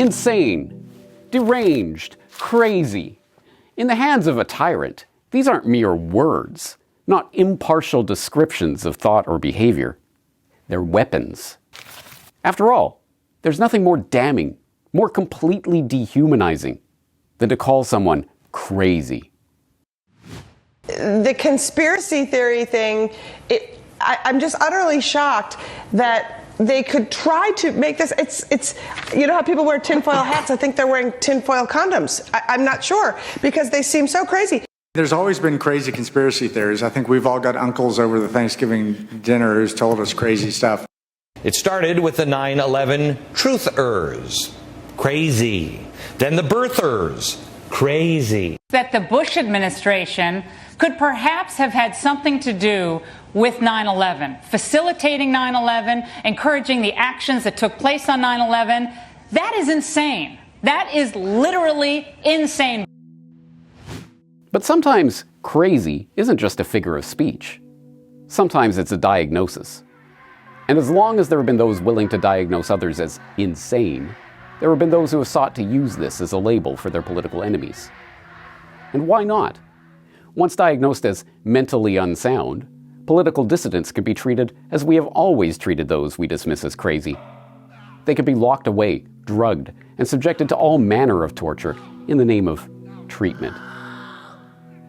insane, deranged, crazy. In the hands of a tyrant, these aren't mere words, not impartial descriptions of thought or behavior. They're weapons. After all, there's nothing more damning, more completely dehumanizing than to call someone crazy. The conspiracy theory thing, I'm just utterly shocked that they could try to make this, it's you know how people wear tinfoil hats? I think they're wearing tinfoil condoms. I'm not sure, because they seem so crazy. There's always been crazy conspiracy theories. I think we've all got uncles over the Thanksgiving dinner who's told us crazy stuff. It started with the 9/11 truthers. Crazy. Then the birthers. Crazy. That the Bush administration could perhaps have had something to do with 9/11, facilitating 9/11, encouraging the actions that took place on 9/11. That is insane. That is literally insane. But sometimes crazy isn't just a figure of speech. Sometimes it's a diagnosis. And as long as there have been those willing to diagnose others as insane, there have been those who have sought to use this as a label for their political enemies. And why not? Once diagnosed as mentally unsound, political dissidents can be treated as we have always treated those we dismiss as crazy. They can be locked away, drugged, and subjected to all manner of torture in the name of treatment.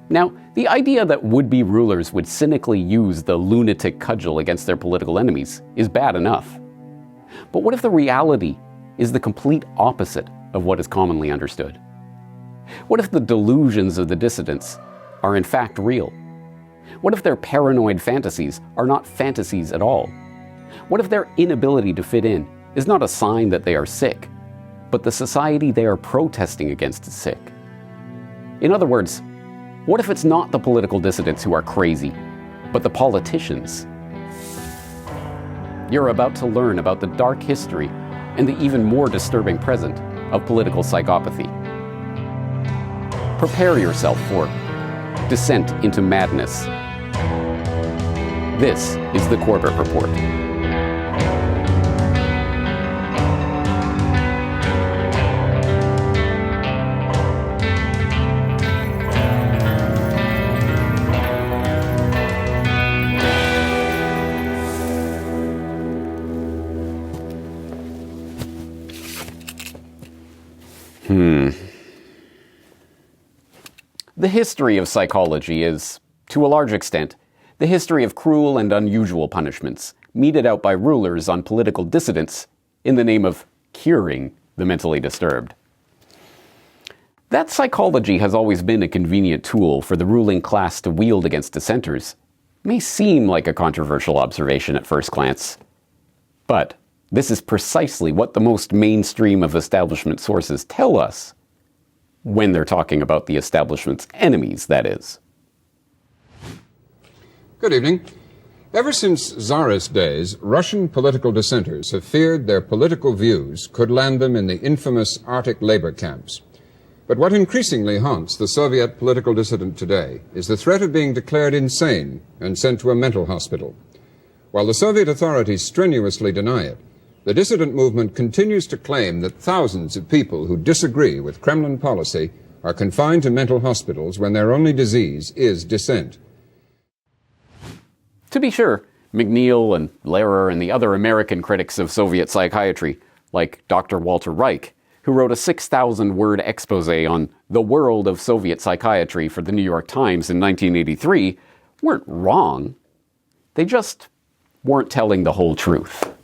Now, the idea that would-be rulers would cynically use the lunatic cudgel against their political enemies is bad enough. But what if the reality is the complete opposite of what is commonly understood? What if the delusions of the dissidents are in fact real? What if their paranoid fantasies are not fantasies at all? What if their inability to fit in is not a sign that they are sick, but the society they are protesting against is sick? In other words, what if it's not the political dissidents who are crazy, but the politicians? You're about to learn about the dark history and the even more disturbing present of political psychopathy. Prepare yourself for descent into madness. This is the Corbett Report. The history of psychology is, to a large extent, the history of cruel and unusual punishments meted out by rulers on political dissidents in the name of curing the mentally disturbed. That psychology has always been a convenient tool for the ruling class to wield against dissenters may seem like a controversial observation at first glance. But this is precisely what the most mainstream of establishment sources tell us when they're talking about the establishment's enemies, that is. Good evening. Ever since Tsarist days, Russian political dissenters have feared their political views could land them in the infamous Arctic labor camps. But what increasingly haunts the Soviet political dissident today is the threat of being declared insane and sent to a mental hospital. While the Soviet authorities strenuously deny it, the dissident movement continues to claim that thousands of people who disagree with Kremlin policy are confined to mental hospitals when their only disease is dissent. To be sure, McNeil and Lehrer and the other American critics of Soviet psychiatry, like Dr. Walter Reich, who wrote a 6,000-word expose on the world of Soviet psychiatry for the New York Times in 1983, weren't wrong. They just weren't telling the whole truth.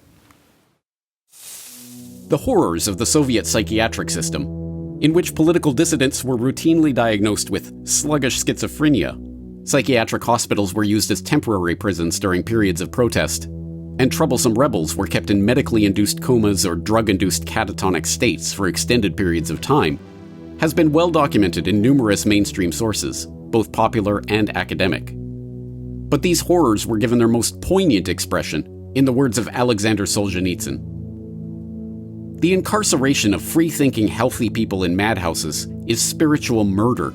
The horrors of the Soviet psychiatric system, in which political dissidents were routinely diagnosed with sluggish schizophrenia, psychiatric hospitals were used as temporary prisons during periods of protest, and troublesome rebels were kept in medically induced comas or drug-induced catatonic states for extended periods of time, has been well documented in numerous mainstream sources, both popular and academic. But these horrors were given their most poignant expression in the words of Alexander Solzhenitsyn. The incarceration of free-thinking, healthy people in madhouses is spiritual murder.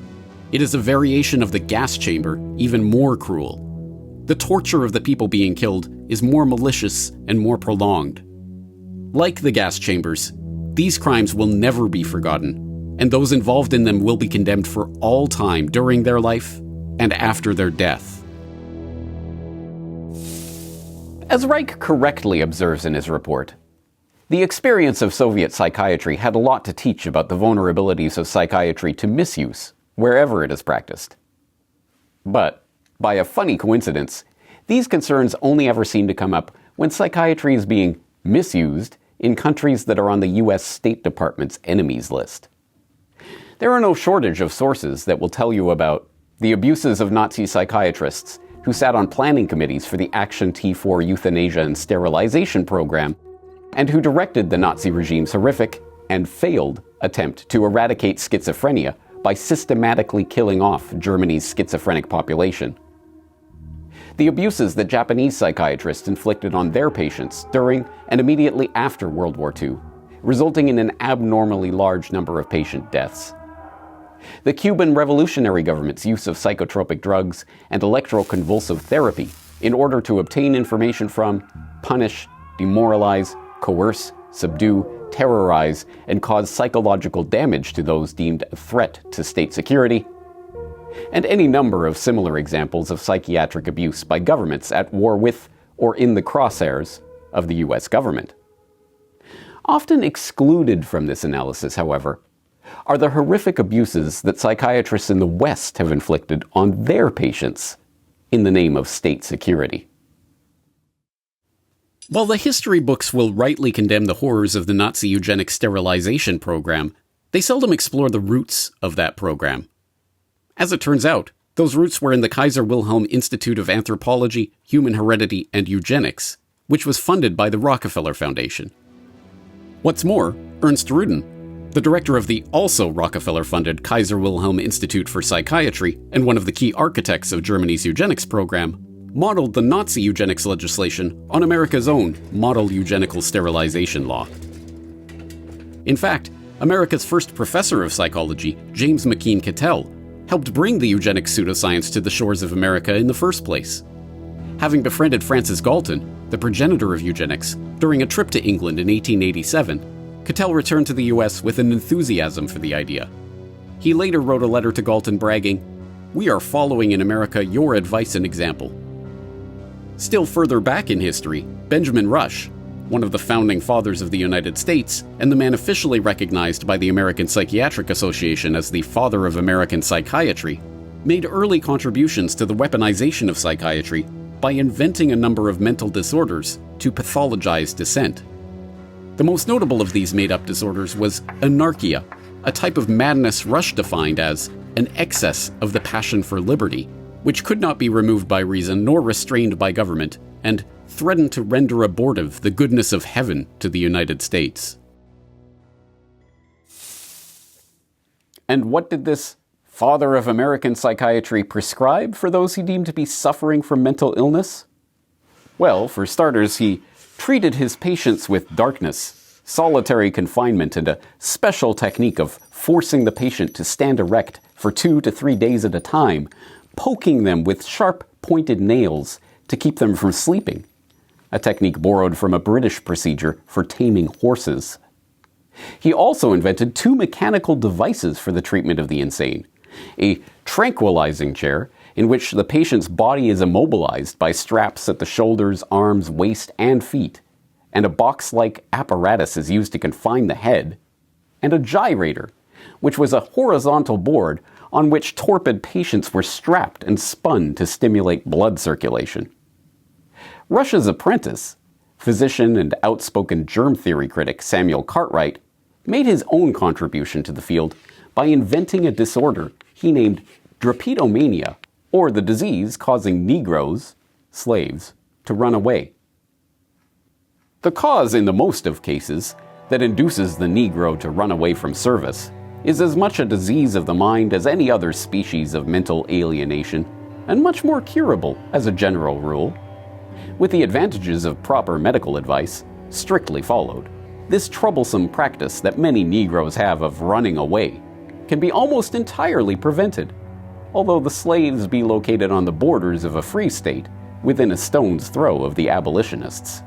It is a variation of the gas chamber, even more cruel. The torture of the people being killed is more malicious and more prolonged. Like the gas chambers, these crimes will never be forgotten, and those involved in them will be condemned for all time during their life and after their death. As Reich correctly observes in his report, the experience of Soviet psychiatry had a lot to teach about the vulnerabilities of psychiatry to misuse, wherever it is practiced. But, by a funny coincidence, these concerns only ever seem to come up when psychiatry is being misused in countries that are on the US State Department's enemies list. There are no shortage of sources that will tell you about the abuses of Nazi psychiatrists who sat on planning committees for the Action T4 euthanasia and sterilization program, and who directed the Nazi regime's horrific and failed attempt to eradicate schizophrenia by systematically killing off Germany's schizophrenic population. The abuses that Japanese psychiatrists inflicted on their patients during and immediately after World War II, resulting in an abnormally large number of patient deaths. The Cuban revolutionary government's use of psychotropic drugs and electroconvulsive therapy in order to obtain information from, punish, demoralize, coerce, subdue, terrorize, and cause psychological damage to those deemed a threat to state security, and any number of similar examples of psychiatric abuse by governments at war with or in the crosshairs of the US government. Often excluded from this analysis, however, are the horrific abuses that psychiatrists in the West have inflicted on their patients in the name of state security. While the history books will rightly condemn the horrors of the Nazi eugenic sterilization program, they seldom explore the roots of that program. As it turns out, those roots were in the Kaiser Wilhelm Institute of Anthropology, Human Heredity, and Eugenics, which was funded by the Rockefeller Foundation. What's more, Ernst Rudin, the director of the also Rockefeller-funded Kaiser Wilhelm Institute for Psychiatry and one of the key architects of Germany's eugenics program, modeled the Nazi eugenics legislation on America's own model eugenical sterilization law. In fact, America's first professor of psychology, James McKeen Cattell, helped bring the eugenics pseudoscience to the shores of America in the first place. Having befriended Francis Galton, the progenitor of eugenics, during a trip to England in 1887, Cattell returned to the US with an enthusiasm for the idea. He later wrote a letter to Galton bragging, "We are following in America your advice and example." Still further back in history, Benjamin Rush, one of the founding fathers of the United States and the man officially recognized by the American Psychiatric Association as the father of American psychiatry, made early contributions to the weaponization of psychiatry by inventing a number of mental disorders to pathologize dissent. The most notable of these made-up disorders was anarchia, a type of madness Rush defined as an excess of the passion for liberty, which could not be removed by reason nor restrained by government, and threatened to render abortive the goodness of heaven to the United States. And what did this father of American psychiatry prescribe for those he deemed to be suffering from mental illness? Well, for starters, he treated his patients with darkness, solitary confinement, and a special technique of forcing the patient to stand erect for 2 to 3 days at a time, poking them with sharp, pointed nails to keep them from sleeping, a technique borrowed from a British procedure for taming horses. He also invented 2 mechanical devices for the treatment of the insane: a tranquilizing chair, in which the patient's body is immobilized by straps at the shoulders, arms, waist, and feet, and a box-like apparatus is used to confine the head, and a gyrator, which was a horizontal board on which torpid patients were strapped and spun to stimulate blood circulation. Rush's apprentice, physician and outspoken germ theory critic Samuel Cartwright, made his own contribution to the field by inventing a disorder he named drapetomania, or the disease causing Negroes, slaves, to run away. The cause in the most of cases that induces the Negro to run away from service is as much a disease of the mind as any other species of mental alienation, and much more curable as a general rule. With the advantages of proper medical advice strictly followed, this troublesome practice that many Negroes have of running away can be almost entirely prevented, although the slaves be located on the borders of a free state within a stone's throw of the abolitionists.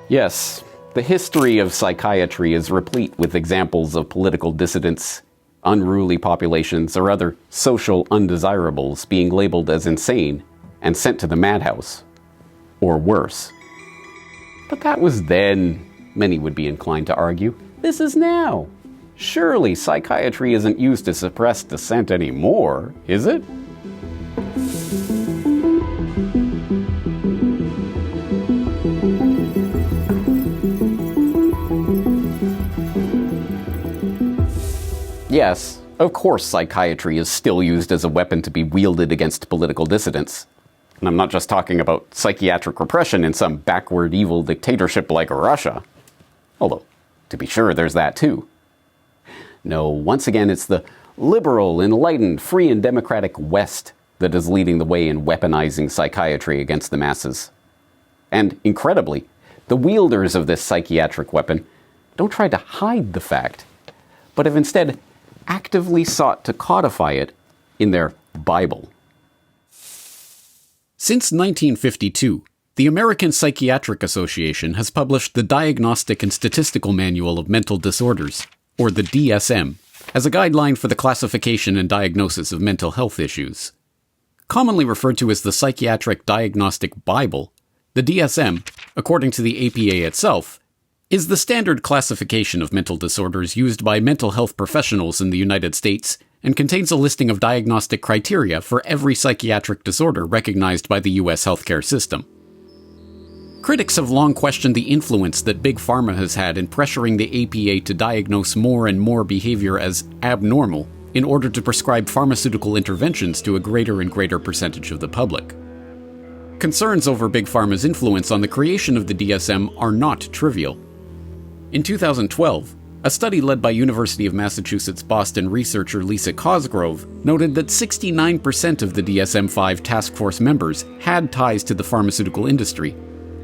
Yes, The history of psychiatry is replete with examples of political dissidents, unruly populations, or other social undesirables being labeled as insane and sent to the madhouse, or worse. But that was then, many would be inclined to argue. This is now. Surely psychiatry isn't used to suppress dissent anymore, is it? Yes, of course psychiatry is still used as a weapon to be wielded against political dissidents. And I'm not just talking about psychiatric repression in some backward evil dictatorship like Russia. Although, to be sure, there's that too. No, once again, it's the liberal, enlightened, free and democratic West that is leading the way in weaponizing psychiatry against the masses. And, incredibly, the wielders of this psychiatric weapon don't try to hide the fact, but have instead actively sought to codify it in their Bible. Since 1952, the American Psychiatric Association has published the Diagnostic and Statistical Manual of Mental Disorders, or the DSM, as a guideline for the classification and diagnosis of mental health issues. Commonly referred to as the Psychiatric Diagnostic Bible, the DSM, according to the APA itself, is the standard classification of mental disorders used by mental health professionals in the United States and contains a listing of diagnostic criteria for every psychiatric disorder recognized by the U.S. healthcare system. Critics have long questioned the influence that Big Pharma has had in pressuring the APA to diagnose more and more behavior as abnormal in order to prescribe pharmaceutical interventions to a greater and greater percentage of the public. Concerns over Big Pharma's influence on the creation of the DSM are not trivial. In 2012, a study led by University of Massachusetts Boston researcher Lisa Cosgrove noted that 69% of the DSM-5 task force members had ties to the pharmaceutical industry,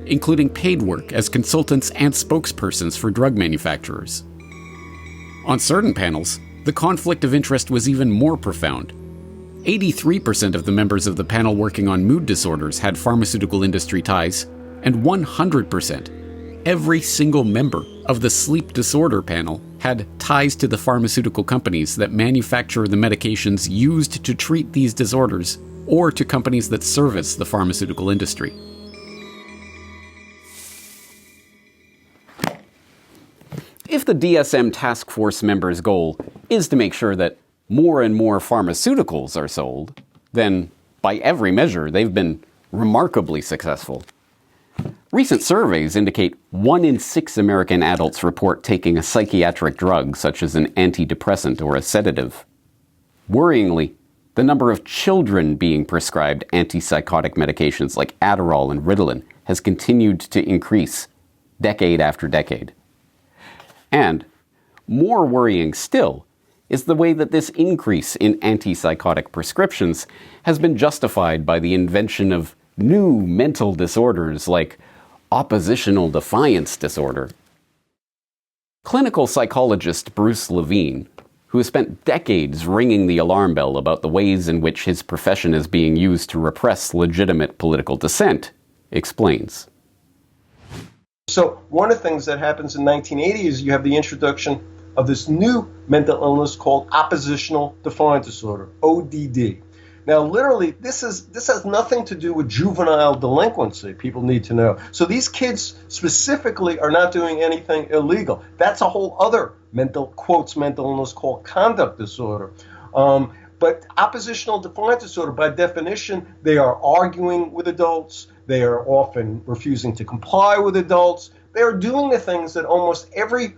including paid work as consultants and spokespersons for drug manufacturers. On certain panels, the conflict of interest was even more profound. 83% of the members of the panel working on mood disorders had pharmaceutical industry ties, and 100%, every single member of the sleep disorder panel had ties to the pharmaceutical companies that manufacture the medications used to treat these disorders, or to companies that service the pharmaceutical industry. If the DSM task force members' goal is to make sure that more and more pharmaceuticals are sold, then by every measure they've been remarkably successful. Recent surveys indicate 1 in 6 American adults report taking a psychiatric drug such as an antidepressant or a sedative. Worryingly, the number of children being prescribed antipsychotic medications like Adderall and Ritalin has continued to increase decade after decade. And, more worrying still, is the way that this increase in antipsychotic prescriptions has been justified by the invention of new mental disorders like oppositional defiance disorder. Clinical psychologist Bruce Levine, who has spent decades ringing the alarm bell about the ways in which his profession is being used to repress legitimate political dissent, explains. So one of the things that happens in 1980 is you have the introduction of this new mental illness called oppositional defiant disorder, ODD. Now, literally, this has nothing to do with juvenile delinquency, people need to know. So these kids specifically are not doing anything illegal. That's a whole other mental illness called conduct disorder. But oppositional defiant disorder, by definition, they are arguing with adults. They are often refusing to comply with adults. They are doing the things that almost every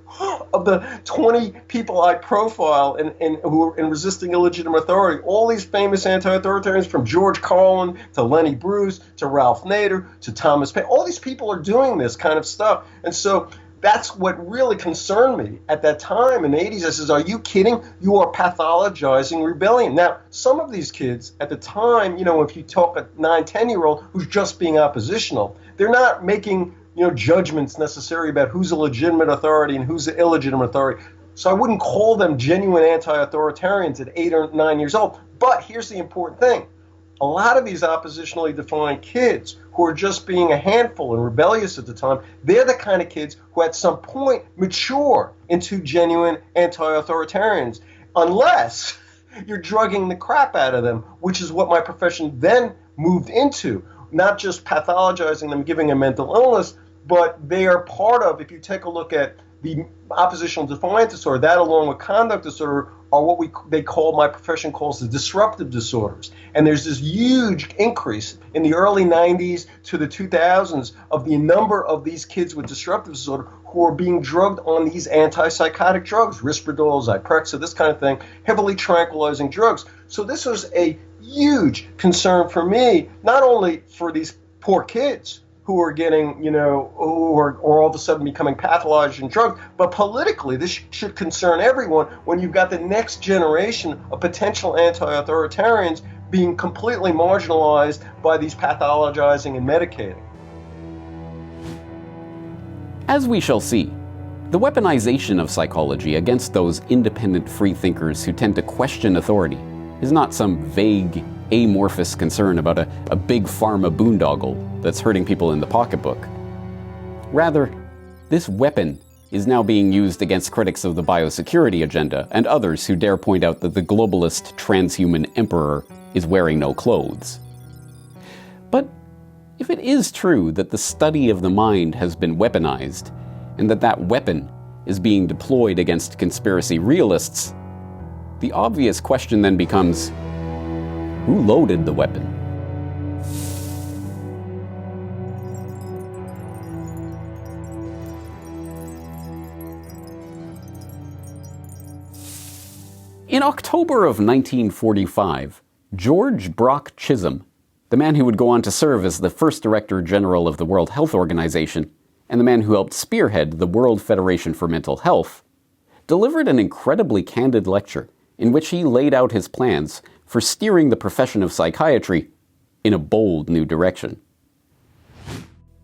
of the 20 people I profile who are in resisting illegitimate authority, all these famous anti-authoritarians from George Carlin to Lenny Bruce to Ralph Nader to Thomas Paine, all these people are doing this kind of stuff. And so that's what really concerned me at that time in the 80s. I says, are you kidding? You are pathologizing rebellion. Now, some of these kids at the time, if you talk a 9, 10-year-old who's just being oppositional, they're not making judgments necessary about who's a legitimate authority and who's an illegitimate authority. So I wouldn't call them genuine anti-authoritarians at 8 or 9 years old. But here's the important thing. a lot of these oppositionally defined kids who are just being a handful and rebellious at the time, they're the kind of kids who at some point mature into genuine anti-authoritarians, unless you're drugging the crap out of them, which is what my profession then moved into. Not just pathologizing them, giving them mental illness, but they are part of, if you take a look at the oppositional defiant disorder, that along with conduct disorder are what my profession calls the disruptive disorders. And there's this huge increase in the early 90s to the 2000s of the number of these kids with disruptive disorder who are being drugged on these antipsychotic drugs, Risperdal, Zyprexa, this kind of thing, heavily tranquilizing drugs. So this was a huge concern for me, not only for these poor kids who are getting, who are all of a sudden becoming pathologized and drugged, but politically, this should concern everyone when you've got the next generation of potential anti-authoritarians being completely marginalized by these pathologizing and medicating. As we shall see, the weaponization of psychology against those independent freethinkers who tend to question authority is not some vague, amorphous concern about a big pharma boondoggle that's hurting people in the pocketbook. Rather, this weapon is now being used against critics of the biosecurity agenda and others who dare point out that the globalist transhuman emperor is wearing no clothes. But if it is true that the study of the mind has been weaponized, and that weapon is being deployed against conspiracy realists, the obvious question then becomes, who loaded the weapon? In October of 1945, George Brock Chisholm, the man who would go on to serve as the first Director General of the World Health Organization and the man who helped spearhead the World Federation for Mental Health, delivered an incredibly candid lecture in which he laid out his plans for steering the profession of psychiatry in a bold new direction.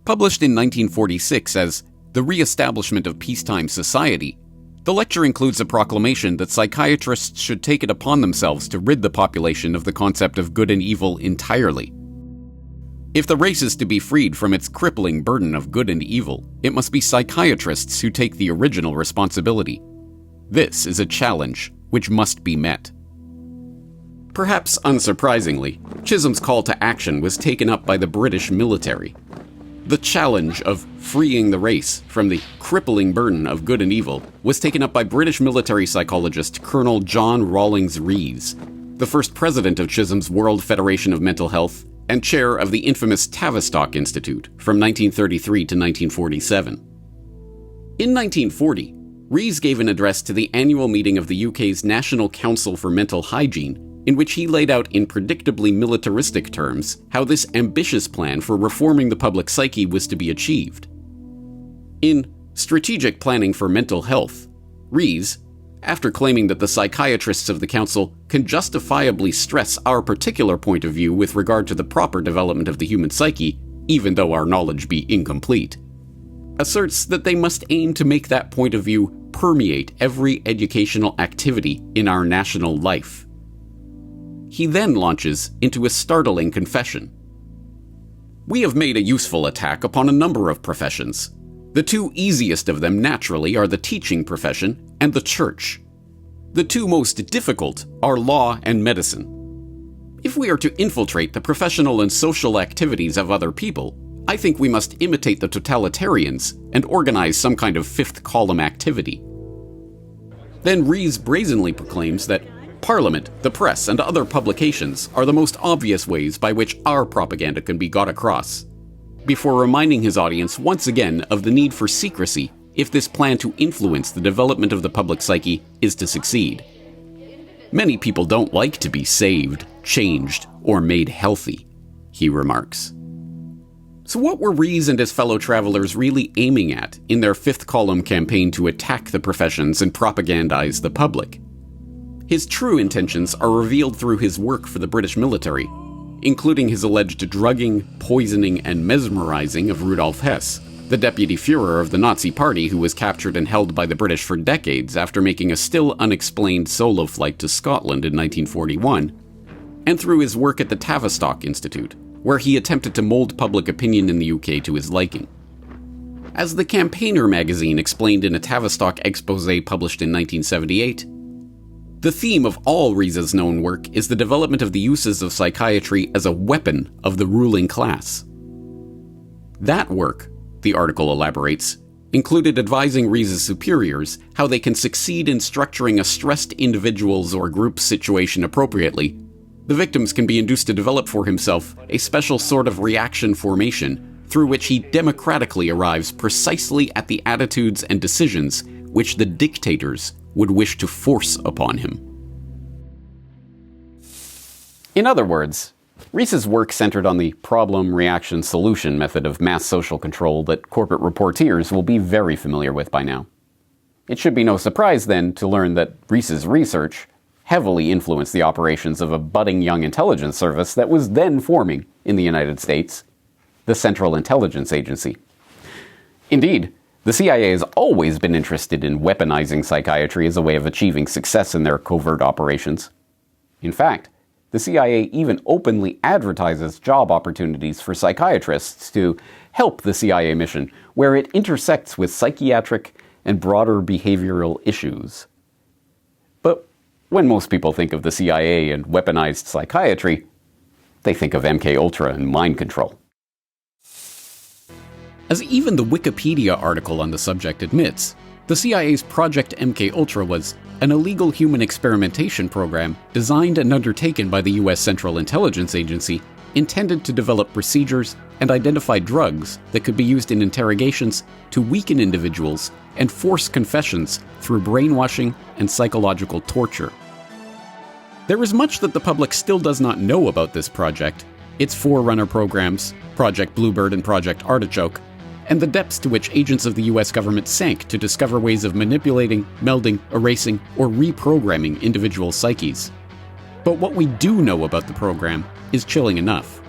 Published in 1946 as The Re-establishment of Peacetime Society, the lecture includes a proclamation that psychiatrists should take it upon themselves to rid the population of the concept of good and evil entirely. If the race is to be freed from its crippling burden of good and evil, it must be psychiatrists who take the original responsibility. This is a challenge which must be met. Perhaps unsurprisingly, Chisholm's call to action was taken up by the British military. The challenge of freeing the race from the crippling burden of good and evil was taken up by British military psychologist Colonel John Rawlings Rees, the first president of Chisholm's World Federation of Mental Health and chair of the infamous Tavistock Institute from 1933 to 1947. In 1940, Rees gave an address to the annual meeting of the UK's National Council for Mental Hygiene, in which he laid out in predictably militaristic terms how this ambitious plan for reforming the public psyche was to be achieved. In Strategic Planning for Mental Health, Rees, after claiming that the psychiatrists of the Council can justifiably stress our particular point of view with regard to the proper development of the human psyche, even though our knowledge be incomplete, asserts that they must aim to make that point of view permeate every educational activity in our national life. He then launches into a startling confession. We have made a useful attack upon a number of professions. The two easiest of them, naturally, are the teaching profession and the church. The two most difficult are law and medicine. If we are to infiltrate the professional and social activities of other people, I think we must imitate the totalitarians and organize some kind of fifth column activity. Then Rees brazenly proclaims that Parliament, the press, and other publications are the most obvious ways by which our propaganda can be got across, before reminding his audience once again of the need for secrecy if this plan to influence the development of the public psyche is to succeed. Many people don't like to be saved, changed, or made healthy, he remarks. So what were Rees and his fellow travelers really aiming at in their fifth column campaign to attack the professions and propagandize the public? His true intentions are revealed through his work for the British military, including his alleged drugging, poisoning, and mesmerizing of Rudolf Hess, the deputy Führer of the Nazi Party who was captured and held by the British for decades after making a still unexplained solo flight to Scotland in 1941, and through his work at the Tavistock Institute, where he attempted to mold public opinion in the UK to his liking. As the Campaigner magazine explained in a Tavistock expose published in 1978, the theme of all Ries's known work is the development of the uses of psychiatry as a weapon of the ruling class. That work, the article elaborates, included advising Ries's superiors how they can succeed in structuring a stressed individual's or group's situation appropriately. The victims can be induced to develop for himself a special sort of reaction formation through which he democratically arrives precisely at the attitudes and decisions which the dictators would wish to force upon him. In other words, Ries's work centered on the problem-reaction-solution method of mass social control that corporate reporters will be very familiar with by now. It should be no surprise, then, to learn that Ries's research heavily influenced the operations of a budding young intelligence service that was then forming in the United States, the Central Intelligence Agency. Indeed, the CIA has always been interested in weaponizing psychiatry as a way of achieving success in their covert operations. In fact, the CIA even openly advertises job opportunities for psychiatrists to help the CIA mission, where it intersects with psychiatric and broader behavioral issues. But when most people think of the CIA and weaponized psychiatry, they think of MKUltra and mind control. As even the Wikipedia article on the subject admits, the CIA's Project MKUltra was an illegal human experimentation program designed and undertaken by the U.S. Central Intelligence Agency intended to develop procedures and identify drugs that could be used in interrogations to weaken individuals and force confessions through brainwashing and psychological torture. There is much that the public still does not know about this project, its forerunner programs, Project Bluebird and Project Artichoke, and the depths to which agents of the US government sank to discover ways of manipulating, melding, erasing, or reprogramming individual psyches. But what we do know about the program is chilling enough.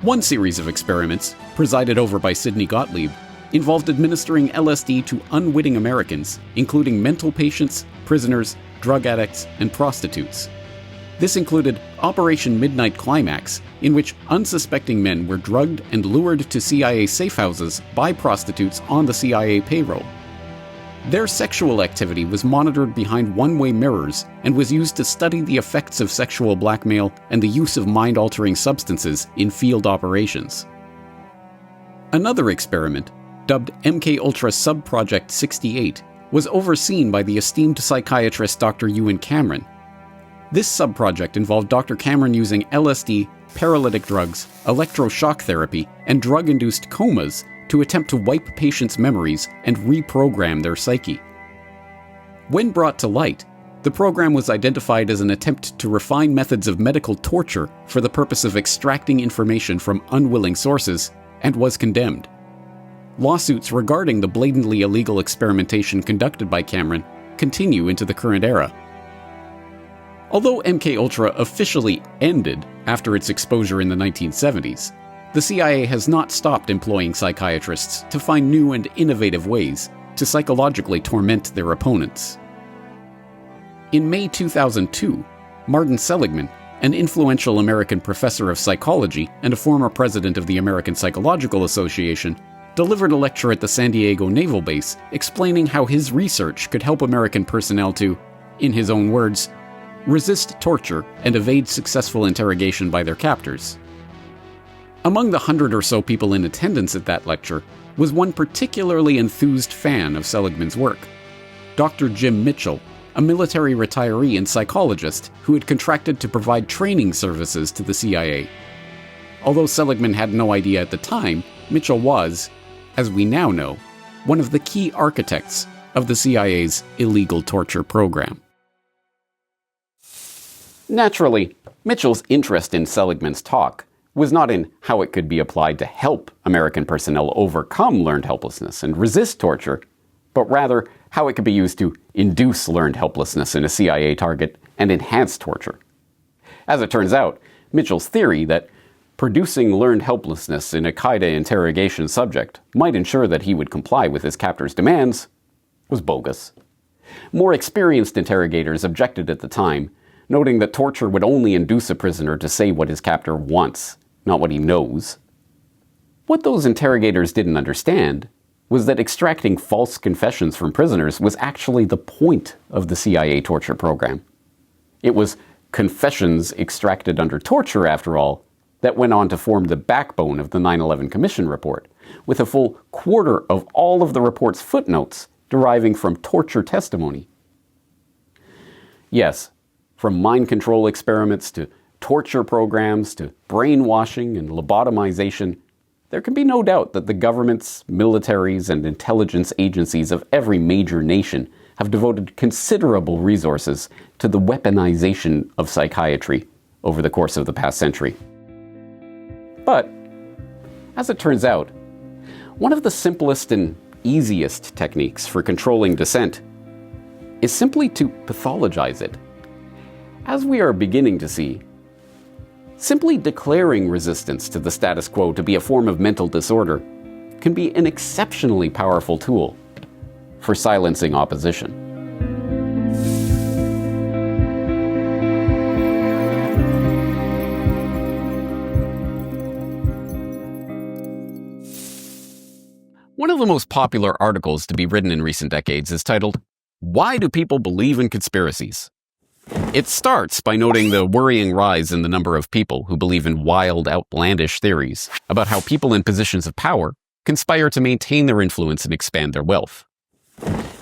One series of experiments, presided over by Sidney Gottlieb, involved administering LSD to unwitting Americans, including mental patients, prisoners, drug addicts, and prostitutes. This included Operation Midnight Climax, in which unsuspecting men were drugged and lured to CIA safe houses by prostitutes on the CIA payroll. Their sexual activity was monitored behind one-way mirrors and was used to study the effects of sexual blackmail and the use of mind-altering substances in field operations. Another experiment, dubbed MKUltra Subproject 68, was overseen by the esteemed psychiatrist Dr. Ewan Cameron. This subproject involved Dr. Cameron using LSD, paralytic drugs, electroshock therapy, and drug-induced comas to attempt to wipe patients' memories and reprogram their psyche. When brought to light, the program was identified as an attempt to refine methods of medical torture for the purpose of extracting information from unwilling sources, and was condemned. Lawsuits regarding the blatantly illegal experimentation conducted by Cameron continue into the current era. Although MKUltra officially ended after its exposure in the 1970s, the CIA has not stopped employing psychiatrists to find new and innovative ways to psychologically torment their opponents. In May 2002, Martin Seligman, an influential American professor of psychology and a former president of the American Psychological Association, delivered a lecture at the San Diego Naval Base explaining how his research could help American personnel to, in his own words, resist torture and evade successful interrogation by their captors. Among the 100 or so people in attendance at that lecture was one particularly enthused fan of Seligman's work, Dr. Jim Mitchell, a military retiree and psychologist who had contracted to provide training services to the CIA. Although Seligman had no idea at the time, Mitchell was, as we now know, one of the key architects of the CIA's illegal torture program. Naturally, Mitchell's interest in Seligman's talk was not in how it could be applied to help American personnel overcome learned helplessness and resist torture, but rather how it could be used to induce learned helplessness in a CIA target and enhance torture. As it turns out, Mitchell's theory that producing learned helplessness in a Qaeda interrogation subject might ensure that he would comply with his captor's demands was bogus. More experienced interrogators objected at the time, noting that torture would only induce a prisoner to say what his captor wants, not what he knows. What those interrogators didn't understand was that extracting false confessions from prisoners was actually the point of the CIA torture program. It was confessions extracted under torture, after all, that went on to form the backbone of the 9/11 Commission report, with a full quarter of all of the report's footnotes deriving from torture testimony. Yes, from mind control experiments to torture programs to brainwashing and lobotomization, there can be no doubt that the governments, militaries, and intelligence agencies of every major nation have devoted considerable resources to the weaponization of psychiatry over the course of the past century. But, as it turns out, one of the simplest and easiest techniques for controlling dissent is simply to pathologize it. As we are beginning to see, simply declaring resistance to the status quo to be a form of mental disorder can be an exceptionally powerful tool for silencing opposition. One of the most popular articles to be written in recent decades is titled, "Why Do People Believe in Conspiracies?" It starts by noting the worrying rise in the number of people who believe in wild, outlandish theories about how people in positions of power conspire to maintain their influence and expand their wealth.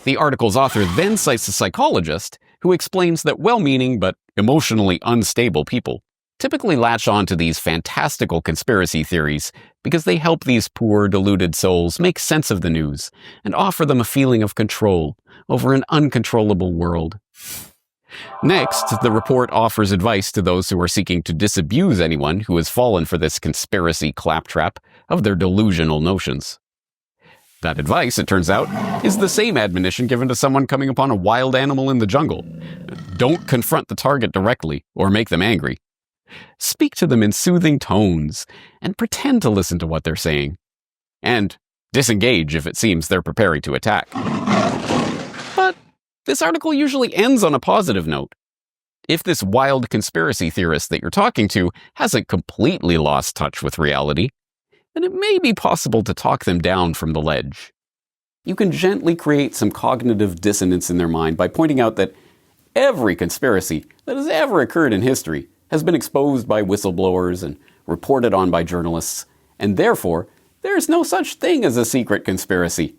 The article's author then cites a psychologist who explains that well-meaning but emotionally unstable people typically latch on to these fantastical conspiracy theories because they help these poor, deluded souls make sense of the news and offer them a feeling of control over an uncontrollable world. Next, the report offers advice to those who are seeking to disabuse anyone who has fallen for this conspiracy claptrap of their delusional notions. That advice, it turns out, is the same admonition given to someone coming upon a wild animal in the jungle. Don't confront the target directly or make them angry. Speak to them in soothing tones and pretend to listen to what they're saying. And disengage if it seems they're preparing to attack. But this article usually ends on a positive note. If this wild conspiracy theorist that you're talking to hasn't completely lost touch with reality, then it may be possible to talk them down from the ledge. You can gently create some cognitive dissonance in their mind by pointing out that every conspiracy that has ever occurred in history has been exposed by whistleblowers and reported on by journalists, and therefore, there's no such thing as a secret conspiracy.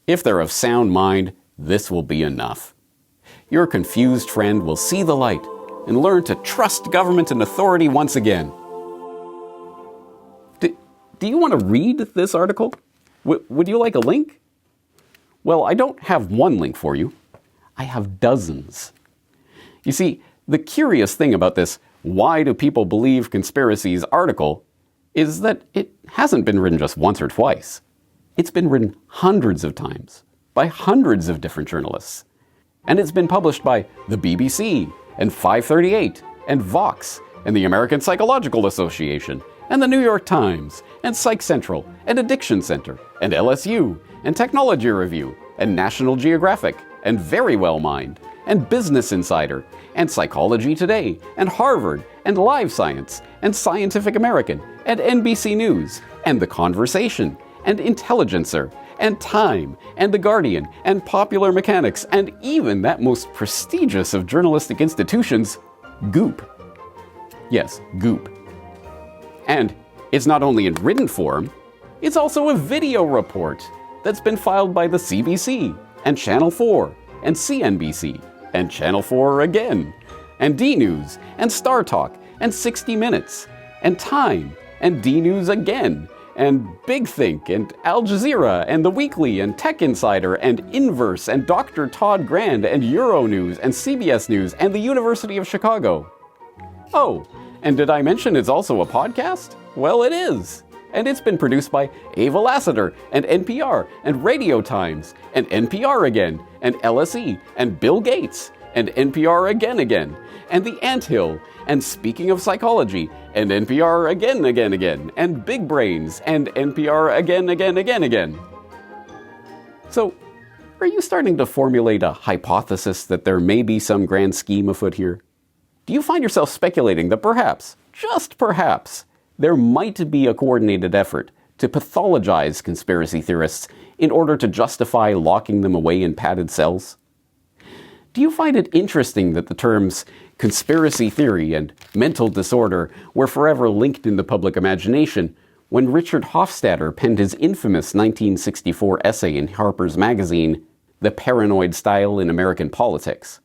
If they're of sound mind, this will be enough. Your confused friend will see the light and learn to trust government and authority once again. Do you want to read this article? Would you like a link? Well, I don't have one link for you. I have dozens. You see, the curious thing about this "Why Do People Believe Conspiracies" article is that it hasn't been written just once or twice. It's been written hundreds of times by hundreds of different journalists. And it's been published by the BBC and 538 and Vox and the American Psychological Association and the New York Times and Psych Central and Addiction Center and LSU and Technology Review and National Geographic and Verywell Mind and Business Insider and Psychology Today and Harvard and Live Science and Scientific American and NBC News and The Conversation and Intelligencer and Time and The Guardian and Popular Mechanics and even that most prestigious of journalistic institutions, Goop. Yes, Goop. And it's not only in written form, it's also a video report that's been filed by the CBC and Channel 4 and CNBC and Channel 4 again and D-News and Star Talk and 60 Minutes and Time and D-News again and Big Think and Al Jazeera and The Weekly and Tech Insider and Inverse and Dr. Todd Grand and Euronews and CBS News and the University of Chicago. Oh, and did I mention it's also a podcast? Well, it is. And it's been produced by Ava Lassiter and NPR and Radio Times and NPR again and LSE and Bill Gates and NPR again and The Anthill and Speaking of Psychology and NPR again and Big Brains and NPR again. So, are you starting to formulate a hypothesis that there may be some grand scheme afoot here? Do you find yourself speculating that perhaps, just perhaps, there might be a coordinated effort to pathologize conspiracy theorists in order to justify locking them away in padded cells? Do you find it interesting that the terms conspiracy theory and mental disorder were forever linked in the public imagination when Richard Hofstadter penned his infamous 1964 essay in Harper's Magazine, The Paranoid Style in American Politics?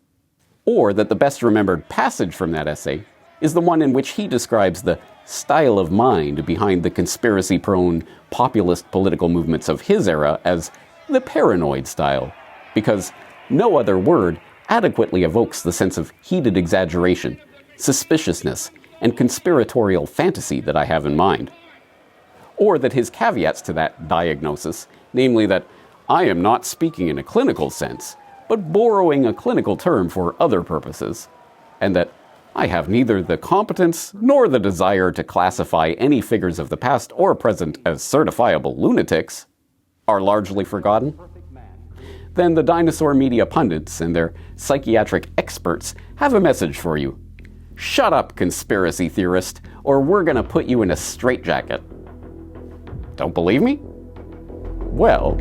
Or that the best remembered passage from that essay is the one in which he describes the style of mind behind the conspiracy-prone populist political movements of his era as the paranoid style, because no other word adequately evokes the sense of heated exaggeration, suspiciousness, and conspiratorial fantasy that I have in mind. Or that his caveats to that diagnosis, namely that I am not speaking in a clinical sense, but borrowing a clinical term for other purposes, and that I have neither the competence nor the desire to classify any figures of the past or present as certifiable lunatics, are largely forgotten? Then the dinosaur media pundits and their psychiatric experts have a message for you. Shut up, conspiracy theorist, or we're gonna put you in a straitjacket. Don't believe me? Well...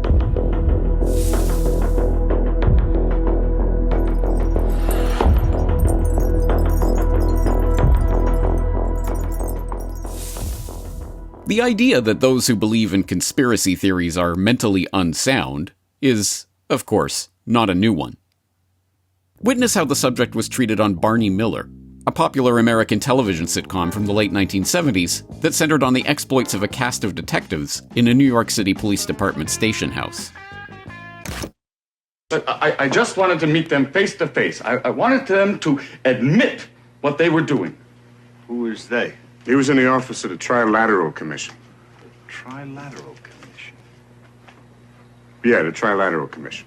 The idea that those who believe in conspiracy theories are mentally unsound is, of course, not a new one. Witness how the subject was treated on Barney Miller, a popular American television sitcom from the late 1970s that centered on the exploits of a cast of detectives in a New York City Police Department station house. But I just wanted to meet them face to face. I wanted them to admit what they were doing. Who is they? He was in the office of the Trilateral Commission. Trilateral Commission? Yeah, the Trilateral Commission.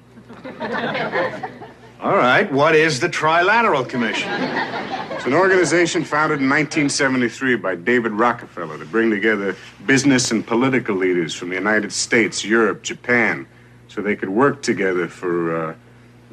All right, what is the Trilateral Commission? It's an organization founded in 1973 by David Rockefeller to bring together business and political leaders from the United States, Europe, Japan, so they could work together for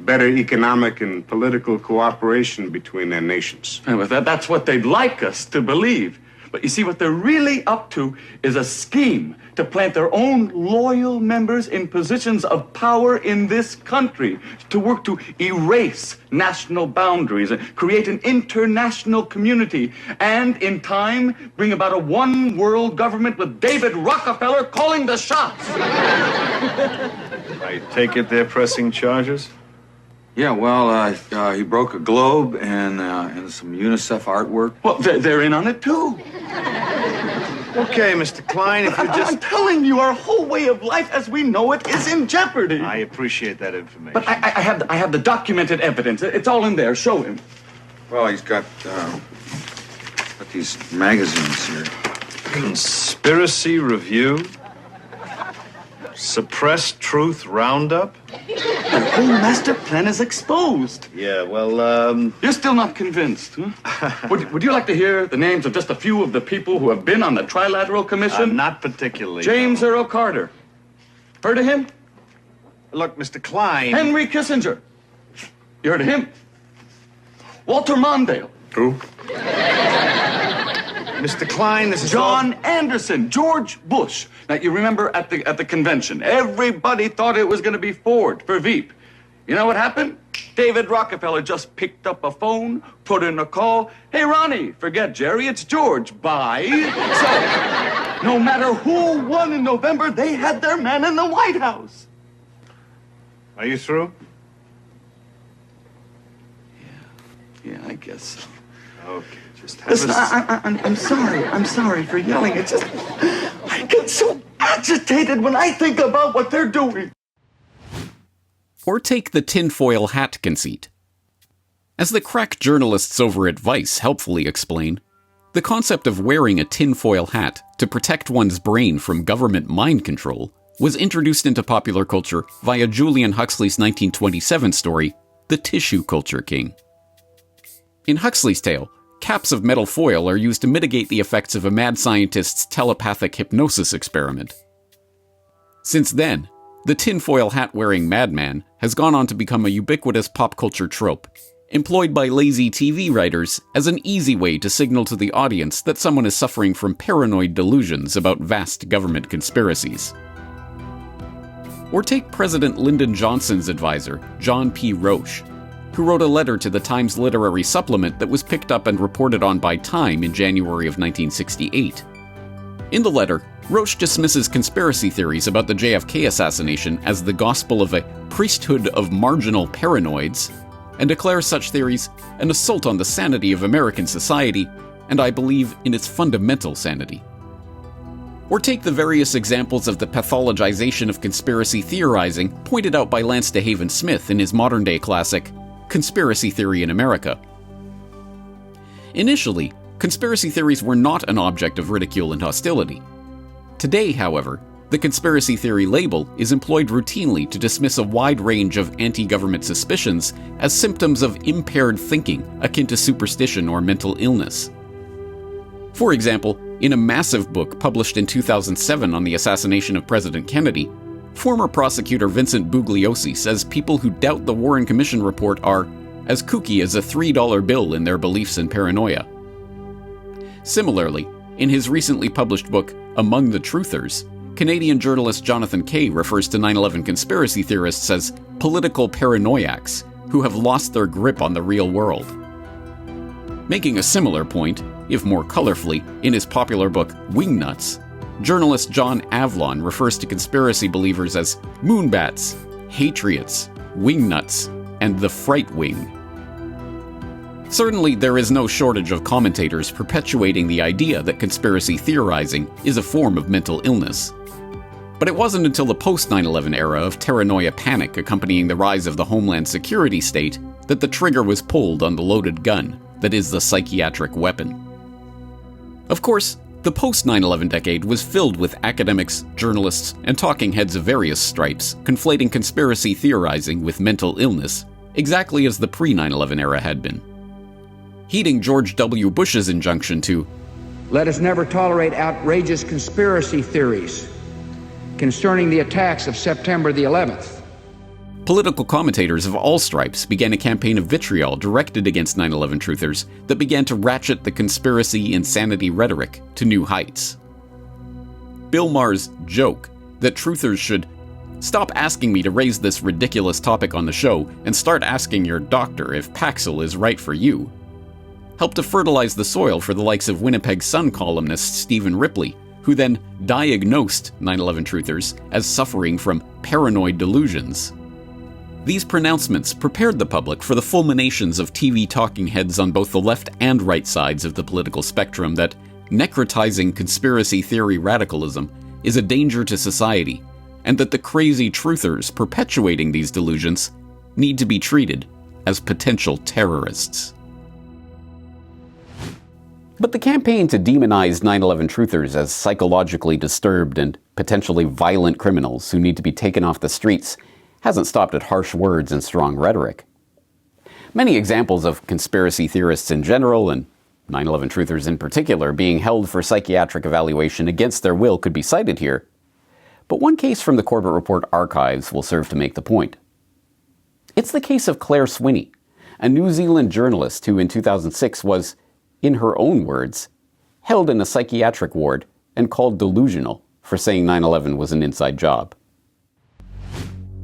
better economic and political cooperation between their nations. Well, that's what they'd like us to believe. But you see, what they're really up to is a scheme to plant their own loyal members in positions of power in this country, to work to erase national boundaries and create an international community, and in time bring about a one world government with David Rockefeller calling the shots. I take it they're pressing charges? Yeah, well, he broke a globe and some UNICEF artwork. Well, they're in on it too. Okay, Mr. Klein, if you I'm telling you, our whole way of life as we know it is in jeopardy. I appreciate that information. But I have the documented evidence. It's all in there. Show him. Well, he's got these magazines here. Conspiracy Review? Suppressed Truth Roundup? The whole master plan is exposed. Yeah, well, You're still not convinced, huh? Would you like to hear the names of just a few of the people who have been on the Trilateral Commission? Not particularly. James Earl Carter. Heard of him? Look, Mr. Klein. Henry Kissinger. You heard of him? Walter Mondale. Who? Mr. Klein, this is John Anderson, George Bush. Now, you remember at the convention, everybody thought it was going to be Ford for Veep. You know what happened? David Rockefeller just picked up a phone, put in a call. Hey, Ronnie, forget Jerry, it's George. Bye. So, no matter who won in November, they had their man in the White House. Are you through? Yeah, I guess so. Okay, just have Listen, a... I'm sorry for yelling. It's just, I get so agitated when I think about what they're doing. Or take the tinfoil hat conceit. As the crack journalists over at Vice helpfully explain, the concept of wearing a tinfoil hat to protect one's brain from government mind control was introduced into popular culture via Julian Huxley's 1927 story, The Tissue Culture King. In Huxley's tale, caps of metal foil are used to mitigate the effects of a mad scientist's telepathic hypnosis experiment. Since then, the tinfoil hat-wearing madman has gone on to become a ubiquitous pop culture trope, employed by lazy TV writers as an easy way to signal to the audience that someone is suffering from paranoid delusions about vast government conspiracies. Or take President Lyndon Johnson's advisor, John P. Roche, who wrote a letter to the Times Literary Supplement that was picked up and reported on by Time in January of 1968. In the letter, Roche dismisses conspiracy theories about the JFK assassination as the gospel of a priesthood of marginal paranoids, and declares such theories an assault on the sanity of American society, and I believe in its fundamental sanity. Or take the various examples of the pathologization of conspiracy theorizing pointed out by Lance DeHaven Smith in his modern-day classic, Conspiracy Theory in America. Initially, conspiracy theories were not an object of ridicule and hostility. Today, however, the conspiracy theory label is employed routinely to dismiss a wide range of anti-government suspicions as symptoms of impaired thinking akin to superstition or mental illness. For example, in a massive book published in 2007 on the assassination of President Kennedy, former prosecutor Vincent Bugliosi says people who doubt the Warren Commission report are as kooky as a $3 bill in their beliefs and paranoia. Similarly, in his recently published book, Among the Truthers, Canadian journalist Jonathan Kay refers to 9/11 conspiracy theorists as political paranoiacs who have lost their grip on the real world. Making a similar point, if more colorfully, in his popular book Wingnuts, journalist John Avlon refers to conspiracy believers as moonbats, hatriots, wingnuts, and the fright wing. Certainly, there is no shortage of commentators perpetuating the idea that conspiracy theorizing is a form of mental illness. But it wasn't until the post-9/11 era of paranoia panic accompanying the rise of the Homeland Security state that the trigger was pulled on the loaded gun that is the psychiatric weapon. Of course, the post-9/11 decade was filled with academics, journalists, and talking heads of various stripes conflating conspiracy theorizing with mental illness, exactly as the pre-9/11 era had been. Heeding George W. Bush's injunction to, "Let us never tolerate outrageous conspiracy theories concerning the attacks of September the 11th. Political commentators of all stripes began a campaign of vitriol directed against 9/11 truthers that began to ratchet the conspiracy insanity rhetoric to new heights. Bill Maher's joke that truthers should stop asking me to raise this ridiculous topic on the show and start asking your doctor if Paxil is right for you helped to fertilize the soil for the likes of Winnipeg Sun columnist Stephen Ripley, who then diagnosed 9/11 truthers as suffering from paranoid delusions. These pronouncements prepared the public for the fulminations of TV talking heads on both the left and right sides of the political spectrum that necrotizing conspiracy theory radicalism is a danger to society, and that the crazy truthers perpetuating these delusions need to be treated as potential terrorists. But the campaign to demonize 9/11 truthers as psychologically disturbed and potentially violent criminals who need to be taken off the streets hasn't stopped at harsh words and strong rhetoric. Many examples of conspiracy theorists in general, and 9/11 truthers in particular, being held for psychiatric evaluation against their will could be cited here, but one case from the Corbetreport archives will serve to make the point. It's the case of Claire Swinney, a New Zealand journalist who in 2006 was, in her own words, held in a psychiatric ward and called delusional for saying 9/11 was an inside job.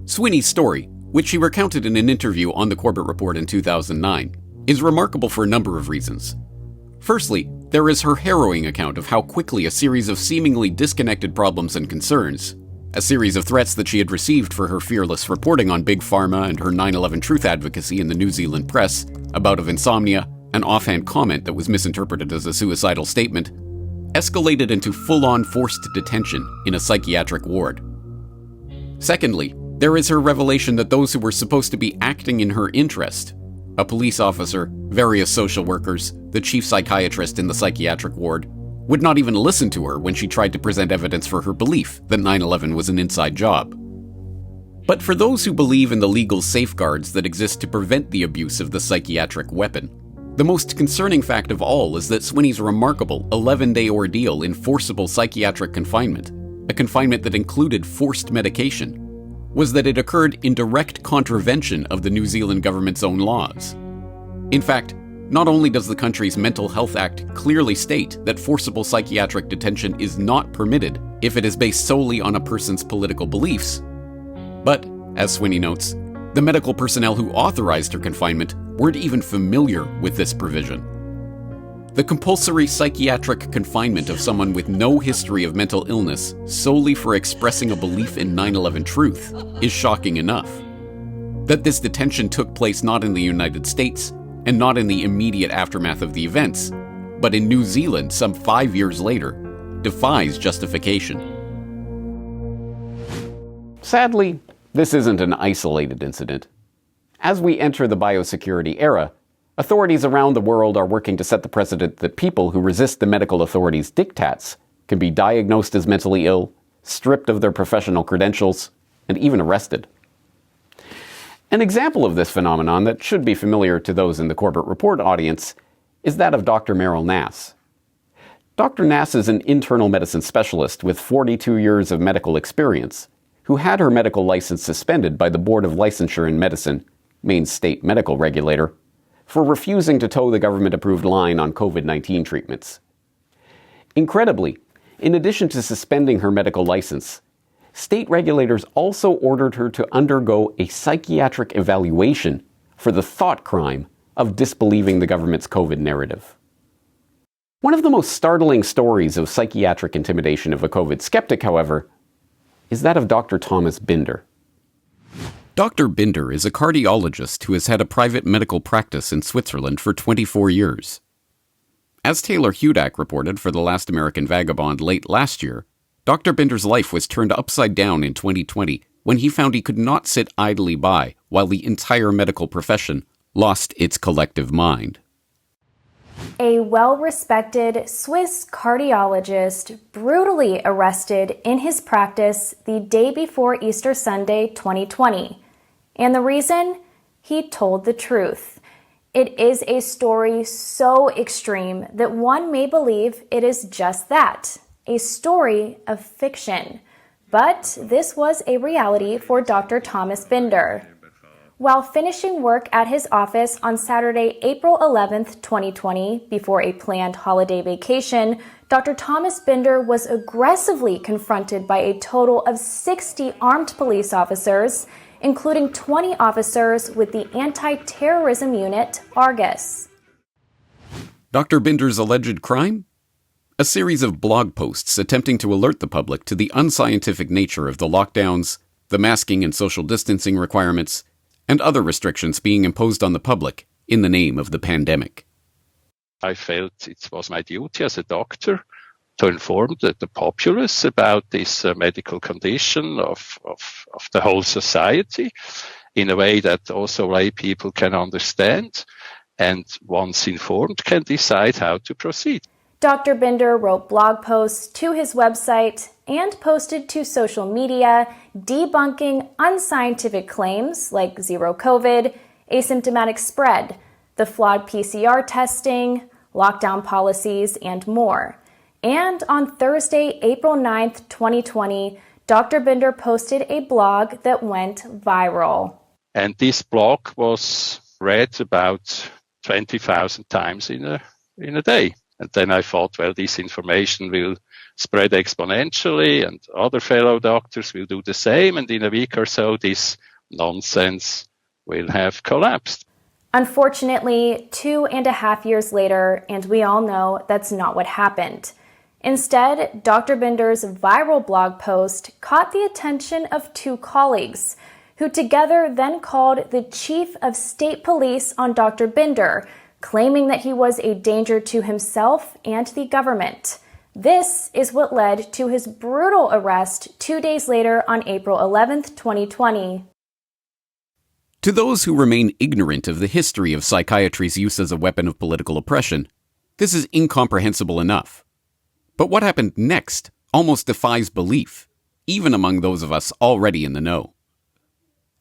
Swinney's story, which she recounted in an interview on the Corbetreport in 2009, is remarkable for a number of reasons. Firstly, there is her harrowing account of how quickly a series of seemingly disconnected problems and concerns, a series of threats that she had received for her fearless reporting on Big Pharma and her 9/11 truth advocacy in the New Zealand press, a bout of insomnia, an offhand comment that was misinterpreted as a suicidal statement, escalated into full-on forced detention in a psychiatric ward. Secondly, there is her revelation that those who were supposed to be acting in her interest, a police officer, various social workers, the chief psychiatrist in the psychiatric ward, would not even listen to her when she tried to present evidence for her belief that 9/11 was an inside job. But for those who believe in the legal safeguards that exist to prevent the abuse of the psychiatric weapon, the most concerning fact of all is that Swinney's remarkable 11-day ordeal in forcible psychiatric confinement, a confinement that included forced medication, was that it occurred in direct contravention of the New Zealand government's own laws. In fact, not only does the country's Mental Health Act clearly state that forcible psychiatric detention is not permitted if it is based solely on a person's political beliefs, but, as Swinney notes, the medical personnel who authorized her confinement weren't even familiar with this provision. The compulsory psychiatric confinement of someone with no history of mental illness solely for expressing a belief in 9/11 truth is shocking enough. That this detention took place not in the United States and not in the immediate aftermath of the events, but in New Zealand some 5 years later, defies justification. Sadly, this isn't an isolated incident. As we enter the biosecurity era, authorities around the world are working to set the precedent that people who resist the medical authorities' diktats can be diagnosed as mentally ill, stripped of their professional credentials, and even arrested. An example of this phenomenon that should be familiar to those in the Corbetreport audience is that of Dr. Meryl Nass. Dr. Nass is an internal medicine specialist with 42 years of medical experience, who had her medical license suspended by the Board of Licensure in Medicine, Maine's state medical regulator, for refusing to toe the government-approved line on COVID-19 treatments. Incredibly, in addition to suspending her medical license, state regulators also ordered her to undergo a psychiatric evaluation for the thought crime of disbelieving the government's COVID narrative. One of the most startling stories of psychiatric intimidation of a COVID skeptic, however, is that of Dr. Thomas Binder. Dr. Binder is a cardiologist who has had a private medical practice in Switzerland for 24 years. As Taylor Hudak reported for The Last American Vagabond late last year, Dr. Binder's life was turned upside down in 2020 when he found he could not sit idly by while the entire medical profession lost its collective mind. A well-respected Swiss cardiologist brutally arrested in his practice the day before Easter Sunday 2020. And the reason? He told the truth. It is a story so extreme that one may believe it is just that, a story of fiction. But this was a reality for Dr. Thomas Binder. While finishing work at his office on Saturday, April 11th, 2020, before a planned holiday vacation, Dr. Thomas Binder was aggressively confronted by a total of 60 armed police officers, including 20 officers with the anti-terrorism unit, Argus. Dr. Binder's alleged crime? A series of blog posts attempting to alert the public to the unscientific nature of the lockdowns, the masking and social distancing requirements, and other restrictions being imposed on the public in the name of the pandemic. I felt it was my duty as a doctor to inform the populace about this medical condition of the whole society in a way that also lay people can understand, and once informed can decide how to proceed. Dr. Binder wrote blog posts to his website and posted to social media debunking unscientific claims like zero COVID, asymptomatic spread, the flawed PCR testing, lockdown policies, and more. And on Thursday, April 9th, 2020, Dr. Binder posted a blog that went viral. And this blog was read about 20,000 times in a day. And then I thought, well, this information will spread exponentially and other fellow doctors will do the same. And in a week or so, this nonsense will have collapsed. Unfortunately, 2.5 years later, and we all know that's not what happened. Instead, Dr. Binder's viral blog post caught the attention of two colleagues, who together then called the chief of state police on Dr. Binder, claiming that he was a danger to himself and the government. This is what led to his brutal arrest 2 days later on April 11th, 2020. To those who remain ignorant of the history of psychiatry's use as a weapon of political oppression, this is incomprehensible enough. But what happened next almost defies belief, even among those of us already in the know.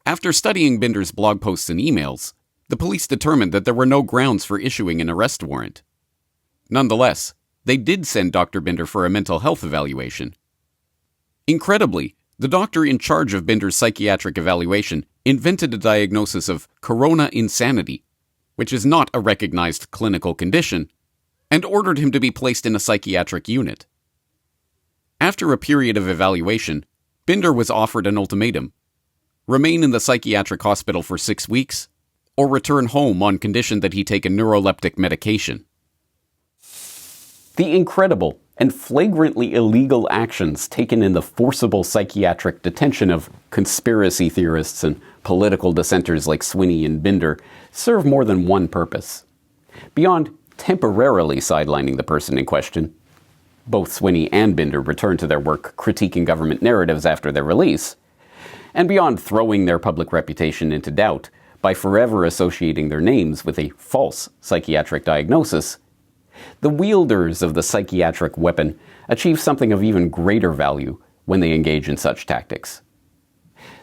After studying Binder's blog posts and emails, the police determined that there were no grounds for issuing an arrest warrant. Nonetheless, they did send Dr. Binder for a mental health evaluation. Incredibly, the doctor in charge of Binder's psychiatric evaluation invented a diagnosis of corona insanity, which is not a recognized clinical condition, and ordered him to be placed in a psychiatric unit. After a period of evaluation, Binder was offered an ultimatum: remain in the psychiatric hospital for 6 weeks, or return home on condition that he take a neuroleptic medication. The incredible and flagrantly illegal actions taken in the forcible psychiatric detention of conspiracy theorists and political dissenters like Swinney and Binder serve more than one purpose. Beyond temporarily sidelining the person in question, both Swinney and Binder returned to their work critiquing government narratives after their release, and beyond throwing their public reputation into doubt by forever associating their names with a false psychiatric diagnosis, the wielders of the psychiatric weapon achieve something of even greater value when they engage in such tactics.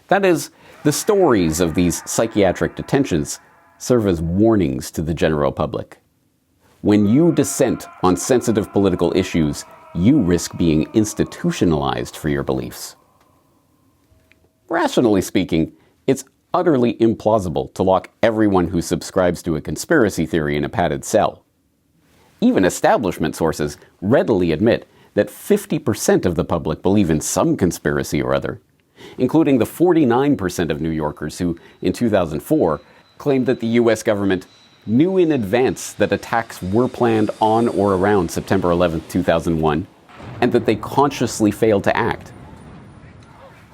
That is, the stories of these psychiatric detentions serve as warnings to the general public. When you dissent on sensitive political issues, you risk being institutionalized for your beliefs. Rationally speaking, it's utterly implausible to lock everyone who subscribes to a conspiracy theory in a padded cell. Even establishment sources readily admit that 50% of the public believe in some conspiracy or other, including the 49% of New Yorkers who, in 2004, claimed that the U.S. government knew in advance that attacks were planned on or around September 11, 2001, and that they consciously failed to act.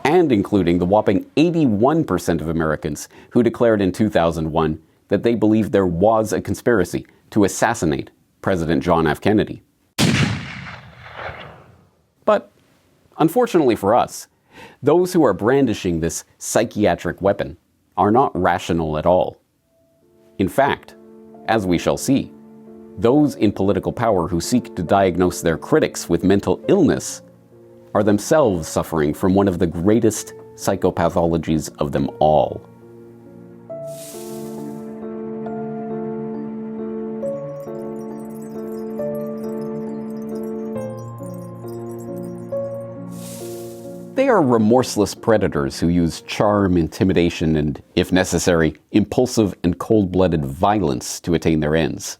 And including the whopping 81% of Americans who declared in 2001 that they believed there was a conspiracy to assassinate President John F. Kennedy. But, unfortunately for us, those who are brandishing this psychiatric weapon are not rational at all. In fact, as we shall see, those in political power who seek to diagnose their critics with mental illness are themselves suffering from one of the greatest psychopathologies of them all. They are remorseless predators who use charm, intimidation, and, if necessary, impulsive and cold-blooded violence to attain their ends.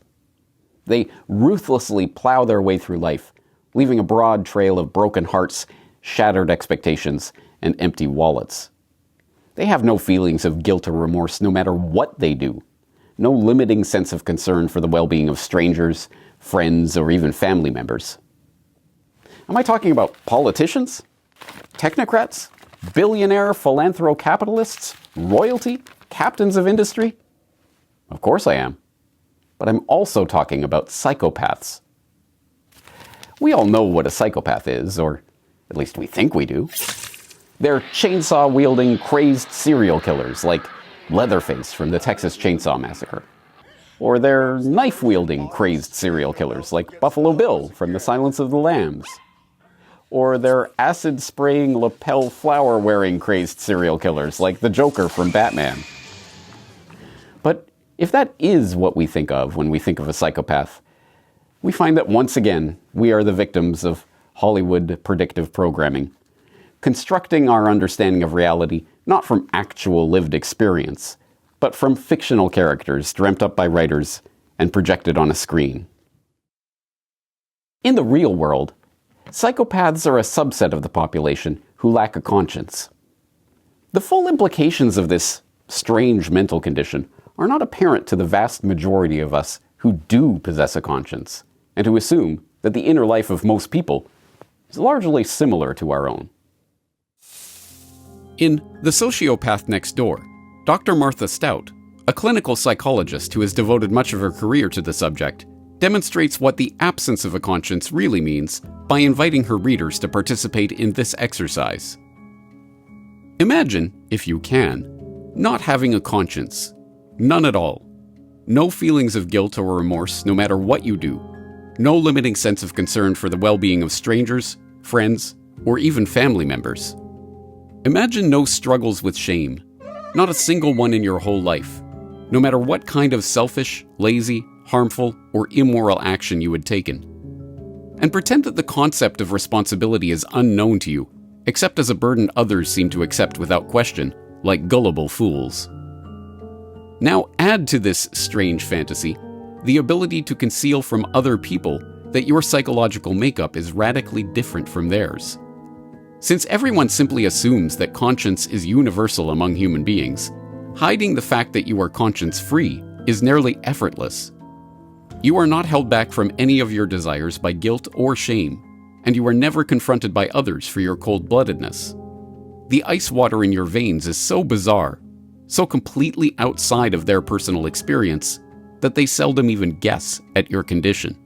They ruthlessly plow their way through life, leaving a broad trail of broken hearts, shattered expectations, and empty wallets. They have no feelings of guilt or remorse no matter what they do, no limiting sense of concern for the well-being of strangers, friends, or even family members. Am I talking about politicians? Technocrats? Billionaire philanthrocapitalists? Royalty? Captains of industry? Of course I am. But I'm also talking about psychopaths. We all know what a psychopath is, or at least we think we do. They're chainsaw-wielding, crazed serial killers like Leatherface from the Texas Chainsaw Massacre. Or they're knife-wielding, crazed serial killers like Buffalo Bill from The Silence of the Lambs. Or they're acid-spraying, lapel flower-wearing crazed serial killers like the Joker from Batman. But if that is what we think of when we think of a psychopath, we find that once again, we are the victims of Hollywood predictive programming, constructing our understanding of reality not from actual lived experience, but from fictional characters dreamt up by writers and projected on a screen. In the real world, psychopaths are a subset of the population who lack a conscience. The full implications of this strange mental condition are not apparent to the vast majority of us who do possess a conscience, and who assume that the inner life of most people is largely similar to our own. In The Sociopath Next Door, Dr. Martha Stout, a clinical psychologist who has devoted much of her career to the subject, demonstrates what the absence of a conscience really means by inviting her readers to participate in this exercise. Imagine, if you can, not having a conscience. None at all. No feelings of guilt or remorse no matter what you do. No limiting sense of concern for the well-being of strangers, friends, or even family members. Imagine no struggles with shame. Not a single one in your whole life. No matter what kind of selfish, lazy, harmful, or immoral action you had taken. And pretend that the concept of responsibility is unknown to you, except as a burden others seem to accept without question, like gullible fools. Now add to this strange fantasy the ability to conceal from other people that your psychological makeup is radically different from theirs. Since everyone simply assumes that conscience is universal among human beings, hiding the fact that you are conscience-free is nearly effortless. You are not held back from any of your desires by guilt or shame, and you are never confronted by others for your cold-bloodedness. The ice water in your veins is so bizarre, so completely outside of their personal experience, that they seldom even guess at your condition.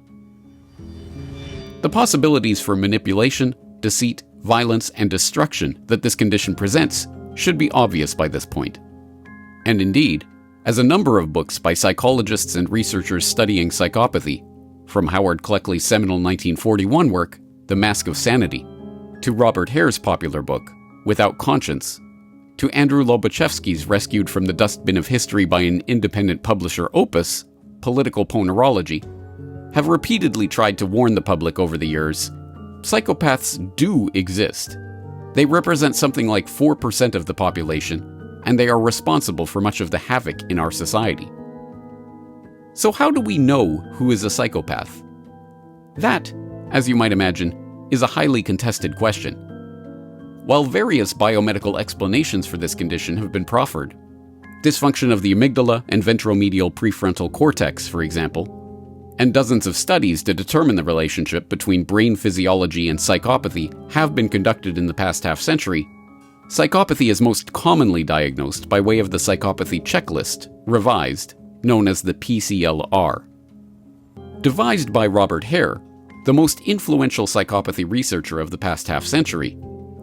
The possibilities for manipulation, deceit, violence, and destruction that this condition presents should be obvious by this point. And indeed, as a number of books by psychologists and researchers studying psychopathy, from Howard Cleckley's seminal 1941 work, The Mask of Sanity, to Robert Hare's popular book, Without Conscience, to Andrew Lobachevsky's rescued from the dustbin of history by an independent publisher opus, Political Ponerology, have repeatedly tried to warn the public over the years, psychopaths do exist. They represent something like 4% of the population, and they are responsible for much of the havoc in our society. So how do we know who is a psychopath? That, as you might imagine, is a highly contested question. While various biomedical explanations for this condition have been proffered, dysfunction of the amygdala and ventromedial prefrontal cortex, for example, and dozens of studies to determine the relationship between brain physiology and psychopathy have been conducted in the past half-century, psychopathy is most commonly diagnosed by way of the psychopathy checklist, revised, known as the PCLR. Devised by Robert Hare, the most influential psychopathy researcher of the past half-century,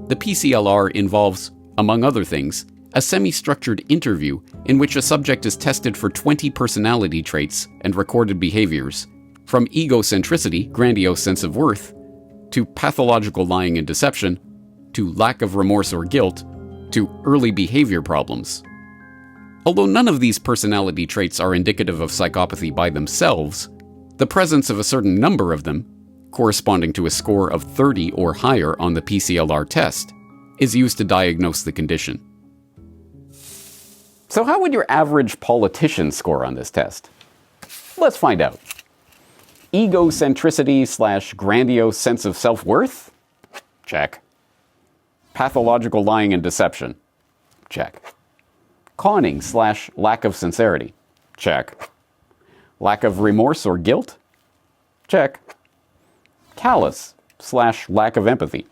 the PCLR involves, among other things, a semi-structured interview in which a subject is tested for 20 personality traits and recorded behaviors, from egocentricity, grandiose sense of worth, to pathological lying and deception, to lack of remorse or guilt, to early behavior problems. Although none of these personality traits are indicative of psychopathy by themselves, the presence of a certain number of them, corresponding to a score of 30 or higher on the PCLR test, is used to diagnose the condition. So how would your average politician score on this test? Let's find out. Egocentricity / grandiose sense of self-worth? Check. Pathological lying and deception? Check. Conning / lack of sincerity? Check. Lack of remorse or guilt? Check. Callous / lack of empathy?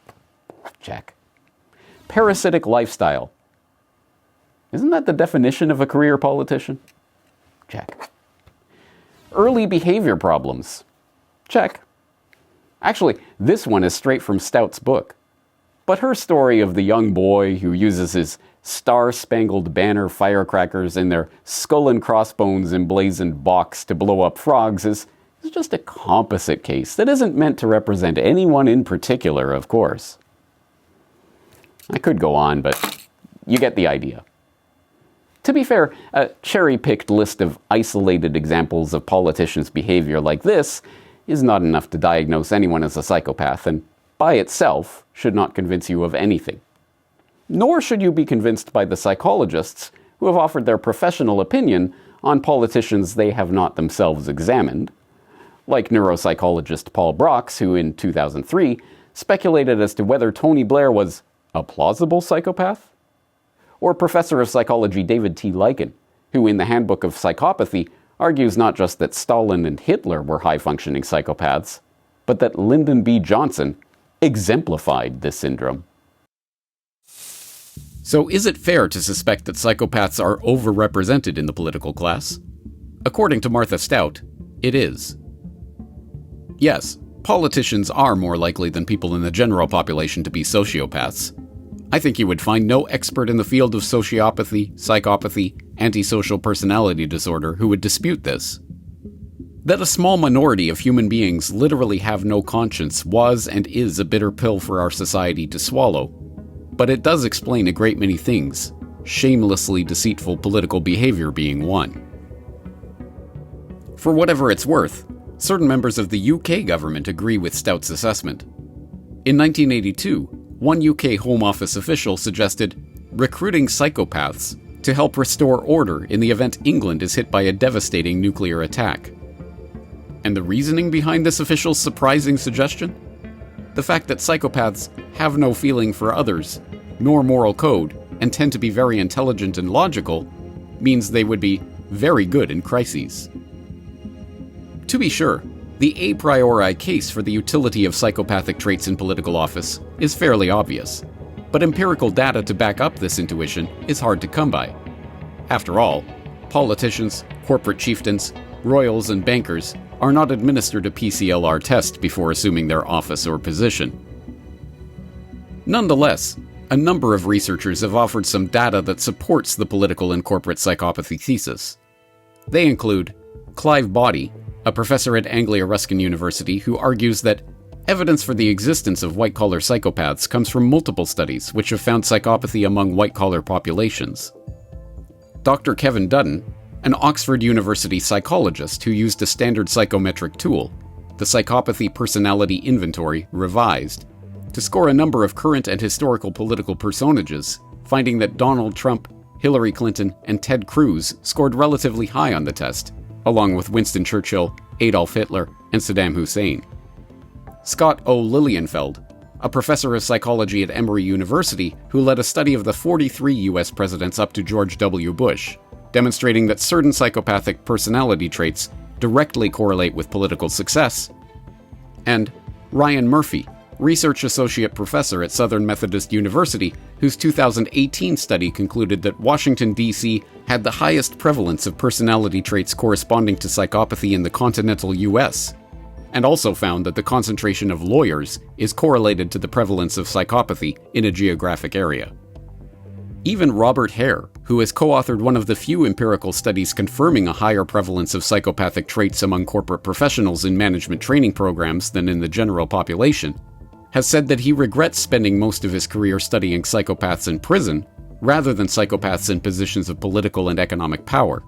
Check. Parasitic lifestyle? Isn't that the definition of a career politician? Check. Early behavior problems? Check. Actually, this one is straight from Stout's book. But her story of the young boy who uses his Star-Spangled Banner firecrackers in their skull and crossbones emblazoned box to blow up frogs is just a composite case that isn't meant to represent anyone in particular, of course. I could go on, but you get the idea. To be fair, a cherry-picked list of isolated examples of politicians' behavior like this is not enough to diagnose anyone as a psychopath, and by itself should not convince you of anything. Nor should you be convinced by the psychologists who have offered their professional opinion on politicians they have not themselves examined, like neuropsychologist Paul Broks, who in 2003 speculated as to whether Tony Blair was a plausible psychopath, or Professor of Psychology David T. Lycan, who in the Handbook of Psychopathy argues not just that Stalin and Hitler were high-functioning psychopaths, but that Lyndon B. Johnson exemplified this syndrome. So is it fair to suspect that psychopaths are overrepresented in the political class? According to Martha Stout, it is. Yes, politicians are more likely than people in the general population to be sociopaths. I think you would find no expert in the field of sociopathy, psychopathy, antisocial personality disorder who would dispute this. That a small minority of human beings literally have no conscience was and is a bitter pill for our society to swallow, but it does explain a great many things, shamelessly deceitful political behavior being one. For whatever it's worth, certain members of the UK government agree with Stout's assessment. In 1982, one UK Home Office official suggested recruiting psychopaths to help restore order in the event England is hit by a devastating nuclear attack. And the reasoning behind this official's surprising suggestion? The fact that psychopaths have no feeling for others, nor moral code, and tend to be very intelligent and logical, means they would be very good in crises. To be sure, the a priori case for the utility of psychopathic traits in political office is fairly obvious, but empirical data to back up this intuition is hard to come by. After all, politicians, corporate chieftains, royals, and bankers are not administered a PCLR test before assuming their office or position. Nonetheless, a number of researchers have offered some data that supports the political and corporate psychopathy thesis. They include Clive Boddy, a professor at Anglia Ruskin University, who argues that evidence for the existence of white-collar psychopaths comes from multiple studies which have found psychopathy among white-collar populations. Dr. Kevin Dutton, an Oxford University psychologist who used a standard psychometric tool, the Psychopathy Personality Inventory Revised, to score a number of current and historical political personages, finding that Donald Trump, Hillary Clinton, and Ted Cruz scored relatively high on the test, along with Winston Churchill, Adolf Hitler, and Saddam Hussein. Scott O. Lilienfeld, a professor of psychology at Emory University who led a study of the 43 U.S. presidents up to George W. Bush, demonstrating that certain psychopathic personality traits directly correlate with political success. And Ryan Murphy, research associate professor at Southern Methodist University, whose 2018 study concluded that Washington, D.C. had the highest prevalence of personality traits corresponding to psychopathy in the continental U.S., and also found that the concentration of lawyers is correlated to the prevalence of psychopathy in a geographic area. Even Robert Hare, who has co-authored one of the few empirical studies confirming a higher prevalence of psychopathic traits among corporate professionals in management training programs than in the general population, has said that he regrets spending most of his career studying psychopaths in prison rather than psychopaths in positions of political and economic power.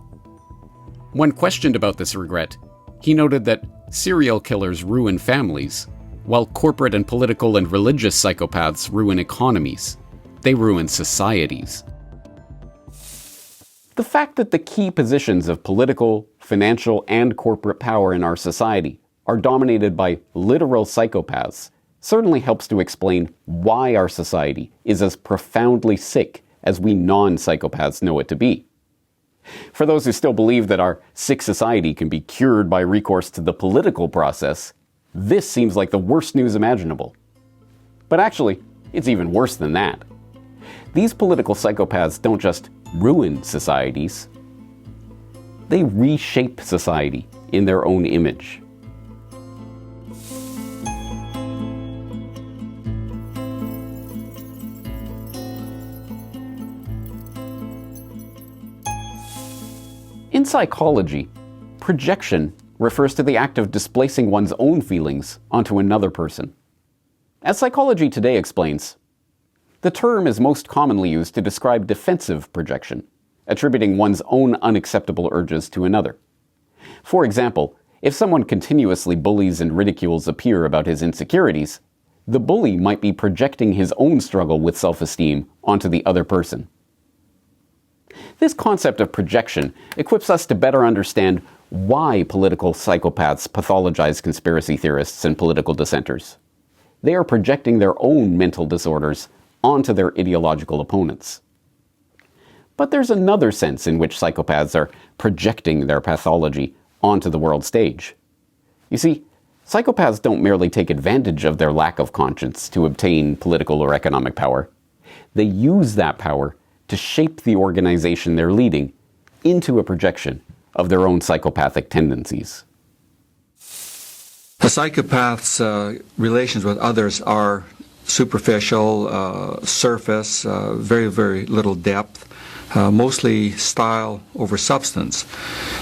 When questioned about this regret, he noted that serial killers ruin families, while corporate and political and religious psychopaths ruin economies. They ruin societies. The fact that the key positions of political, financial, and corporate power in our society are dominated by literal psychopaths certainly helps to explain why our society is as profoundly sick as we non-psychopaths know it to be. For those who still believe that our sick society can be cured by recourse to the political process, this seems like the worst news imaginable. But actually, it's even worse than that. These political psychopaths don't just ruin societies, they reshape society in their own image. In psychology, projection refers to the act of displacing one's own feelings onto another person. As Psychology Today explains, the term is most commonly used to describe defensive projection, attributing one's own unacceptable urges to another. For example, if someone continuously bullies and ridicules a peer about his insecurities, the bully might be projecting his own struggle with self-esteem onto the other person. This concept of projection equips us to better understand why political psychopaths pathologize conspiracy theorists and political dissenters. They are projecting their own mental disorders onto their ideological opponents. But there's another sense in which psychopaths are projecting their pathology onto the world stage. You see, psychopaths don't merely take advantage of their lack of conscience to obtain political or economic power. They use that power to shape the organization they're leading into a projection of their own psychopathic tendencies. A psychopath's relations with others are superficial, surface, very, very little depth, mostly style over substance.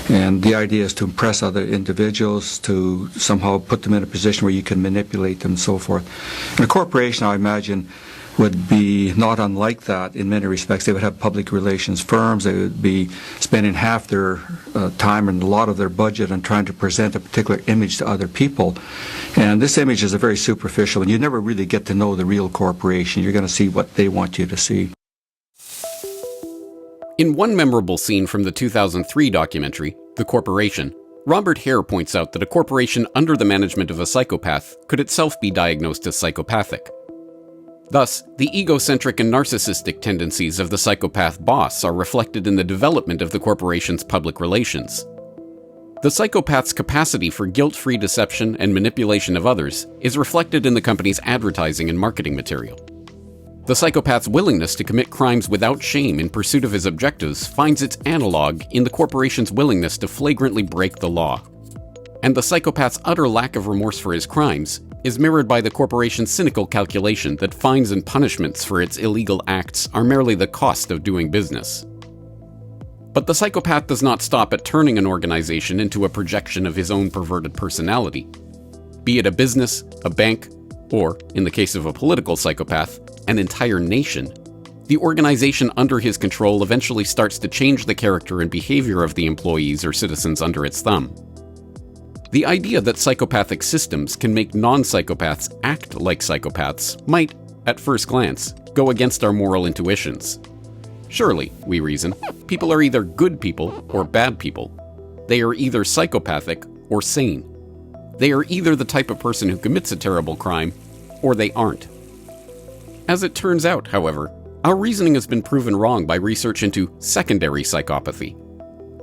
And the idea is to impress other individuals, to somehow put them in a position where you can manipulate them and so forth. And a corporation, I imagine, would be not unlike that in many respects. They would have public relations firms. They would be spending half their time and a lot of their budget on trying to present a particular image to other people. And this image is a very superficial, and you never really get to know the real corporation. You're going to see what they want you to see. In one memorable scene from the 2003 documentary, The Corporation, Robert Hare points out that a corporation under the management of a psychopath could itself be diagnosed as psychopathic. Thus, the egocentric and narcissistic tendencies of the psychopath boss are reflected in the development of the corporation's public relations. The psychopath's capacity for guilt-free deception and manipulation of others is reflected in the company's advertising and marketing material. The psychopath's willingness to commit crimes without shame in pursuit of his objectives finds its analog in the corporation's willingness to flagrantly break the law. And the psychopath's utter lack of remorse for his crimes is mirrored by the corporation's cynical calculation that fines and punishments for its illegal acts are merely the cost of doing business. But the psychopath does not stop at turning an organization into a projection of his own perverted personality. Be it a business, a bank, or, in the case of a political psychopath, an entire nation, the organization under his control eventually starts to change the character and behavior of the employees or citizens under its thumb. The idea that psychopathic systems can make non-psychopaths act like psychopaths might, at first glance, go against our moral intuitions. Surely, we reason, people are either good people or bad people. They are either psychopathic or sane. They are either the type of person who commits a terrible crime, or they aren't. As it turns out, however, our reasoning has been proven wrong by research into secondary psychopathy.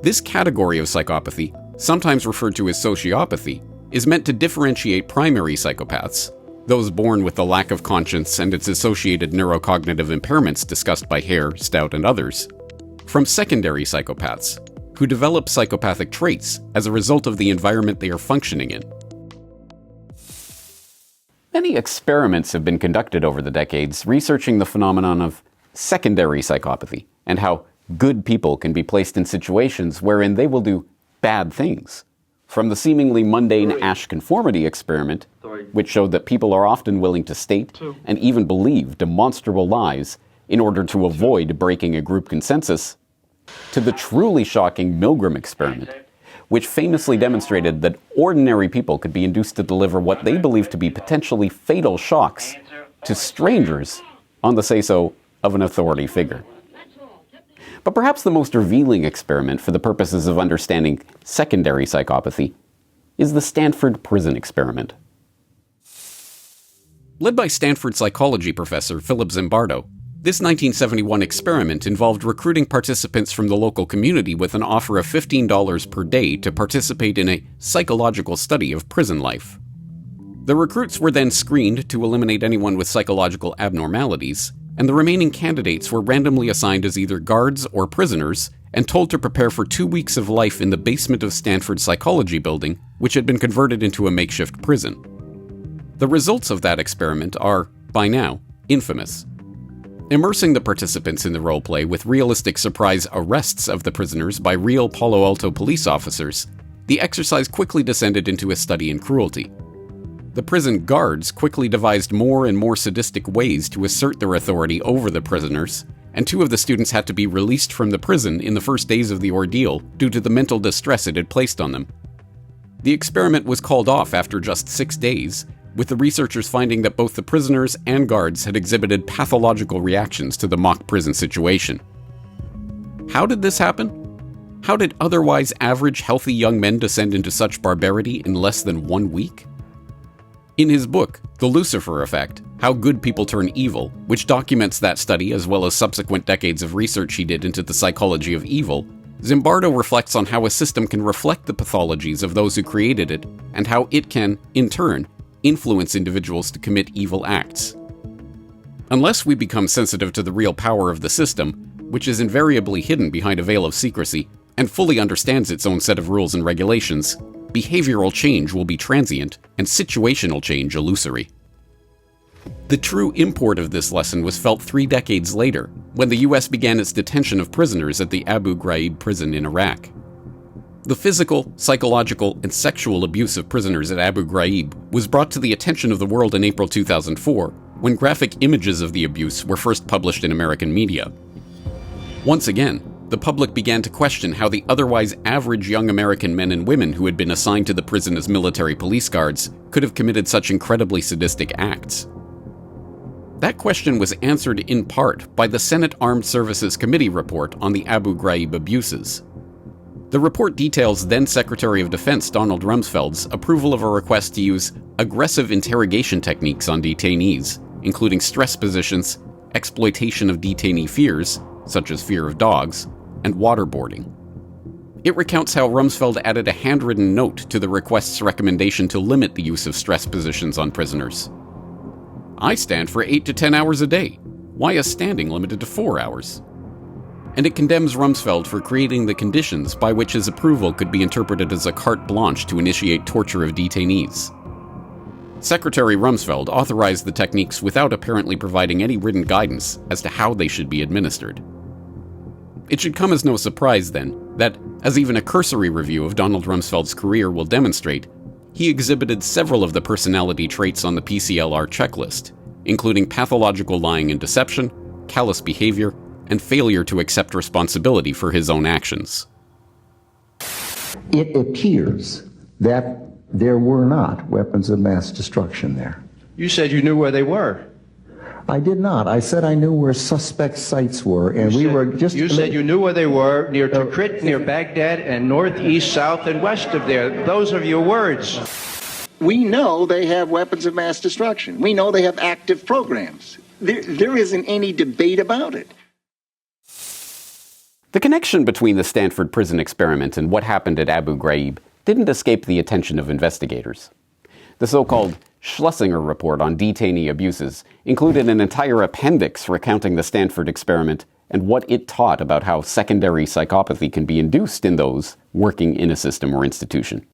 This category of psychopathy, sometimes referred to as sociopathy, is meant to differentiate primary psychopaths, those born with the lack of conscience and its associated neurocognitive impairments discussed by Hare, Stout, and others, from secondary psychopaths, who develop psychopathic traits as a result of the environment they are functioning in. Many experiments have been conducted over the decades researching the phenomenon of secondary psychopathy and how good people can be placed in situations wherein they will do bad things. From the seemingly mundane Asch conformity experiment, which showed that people are often willing to state and even believe demonstrable lies in order to avoid breaking a group consensus, to the truly shocking Milgram experiment, which famously demonstrated that ordinary people could be induced to deliver what they believed to be potentially fatal shocks to strangers on the say-so of an authority figure. But perhaps the most revealing experiment for the purposes of understanding secondary psychopathy is the Stanford prison experiment. Led by Stanford psychology professor Philip Zimbardo, this 1971 experiment involved recruiting participants from the local community with an offer of $15 per day to participate in a psychological study of prison life. The recruits were then screened to eliminate anyone with psychological abnormalities, and the remaining candidates were randomly assigned as either guards or prisoners and told to prepare for 2 weeks of life in the basement of Stanford's psychology building, which had been converted into a makeshift prison. The results of that experiment are, by now, infamous. Immersing the participants in the roleplay with realistic surprise arrests of the prisoners by real Palo Alto police officers, the exercise quickly descended into a study in cruelty. The prison guards quickly devised more and more sadistic ways to assert their authority over the prisoners, and 2 of the students had to be released from the prison in the first days of the ordeal due to the mental distress it had placed on them. The experiment was called off after just 6 days, with the researchers finding that both the prisoners and guards had exhibited pathological reactions to the mock prison situation. How did this happen? How did otherwise average, healthy young men descend into such barbarity in less than 1 week? In his book, The Lucifer Effect, How Good People Turn Evil, which documents that study as well as subsequent decades of research he did into the psychology of evil, Zimbardo reflects on how a system can reflect the pathologies of those who created it, and how it can, in turn, influence individuals to commit evil acts. Unless we become sensitive to the real power of the system, which is invariably hidden behind a veil of secrecy, and fully understands its own set of rules and regulations, behavioral change will be transient and situational change illusory. The true import of this lesson was felt 3 decades later, when the US began its detention of prisoners at the Abu Ghraib prison in Iraq. The physical, psychological, and sexual abuse of prisoners at Abu Ghraib was brought to the attention of the world in April 2004, when graphic images of the abuse were first published in American media. Once again, the public began to question how the otherwise average young American men and women who had been assigned to the prison as military police guards could have committed such incredibly sadistic acts. That question was answered in part by the Senate Armed Services Committee report on the Abu Ghraib abuses. The report details then Secretary of Defense Donald Rumsfeld's approval of a request to use aggressive interrogation techniques on detainees, including stress positions, exploitation of detainee fears, such as fear of dogs, and waterboarding. It recounts how Rumsfeld added a handwritten note to the request's recommendation to limit the use of stress positions on prisoners. I stand for 8 to 10 hours a day. Why is standing limited to 4 hours? And it condemns Rumsfeld for creating the conditions by which his approval could be interpreted as a carte blanche to initiate torture of detainees. Secretary Rumsfeld authorized the techniques without apparently providing any written guidance as to how they should be administered. It should come as no surprise, then, that, as even a cursory review of Donald Rumsfeld's career will demonstrate, he exhibited several of the personality traits on the PCLR checklist, including pathological lying and deception, callous behavior, and failure to accept responsibility for his own actions. It appears that there were not weapons of mass destruction there. You said you knew where they were. I did not. I said I knew where suspect sites were, and You said you knew where they were, near Tikrit, near Baghdad, and northeast, south, and west of there. Those are your words. We know they have weapons of mass destruction. We know they have active programs. There isn't any debate about it. The connection between the Stanford prison experiment and what happened at Abu Ghraib didn't escape the attention of investigators. The so-called Schlesinger report on detainee abuses included an entire appendix recounting the Stanford experiment and what it taught about how secondary psychopathy can be induced in those working in a system or institution.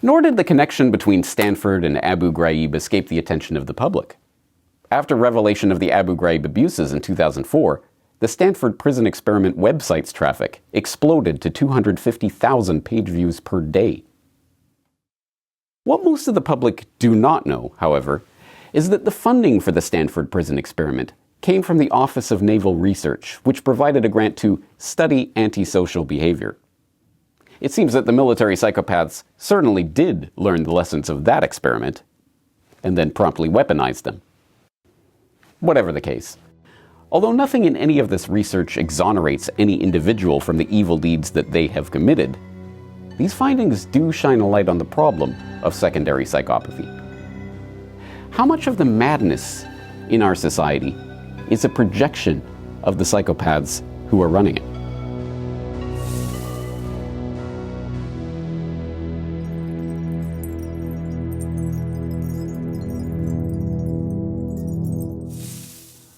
Nor did the connection between Stanford and Abu Ghraib escape the attention of the public. After revelation of the Abu Ghraib abuses in 2004, the Stanford prison experiment website's traffic exploded to 250,000 page views per day. What most of the public do not know, however, is that the funding for the Stanford prison experiment came from the Office of Naval Research, which provided a grant to study antisocial behavior. It seems that the military psychopaths certainly did learn the lessons of that experiment, and then promptly weaponized them. Whatever the case, although nothing in any of this research exonerates any individual from the evil deeds that they have committed, these findings do shine a light on the problem of secondary psychopathy. How much of the madness in our society is a projection of the psychopaths who are running it?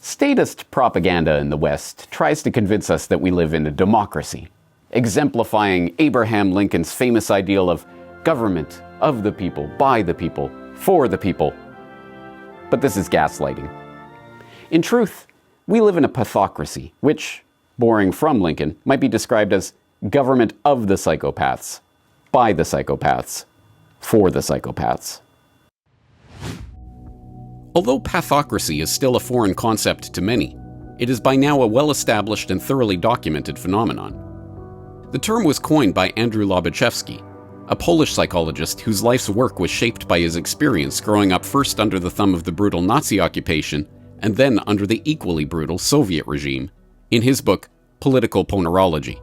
Statist propaganda in the West tries to convince us that we live in a democracy, exemplifying Abraham Lincoln's famous ideal of government of the people, by the people, for the people. But this is gaslighting. In truth, we live in a pathocracy, which, borrowing from Lincoln, might be described as government of the psychopaths, by the psychopaths, for the psychopaths. Although pathocracy is still a foreign concept to many, it is by now a well-established and thoroughly documented phenomenon. The term was coined by Andrew Lobachevsky, a Polish psychologist whose life's work was shaped by his experience growing up first under the thumb of the brutal Nazi occupation and then under the equally brutal Soviet regime, in his book, Political Ponerology.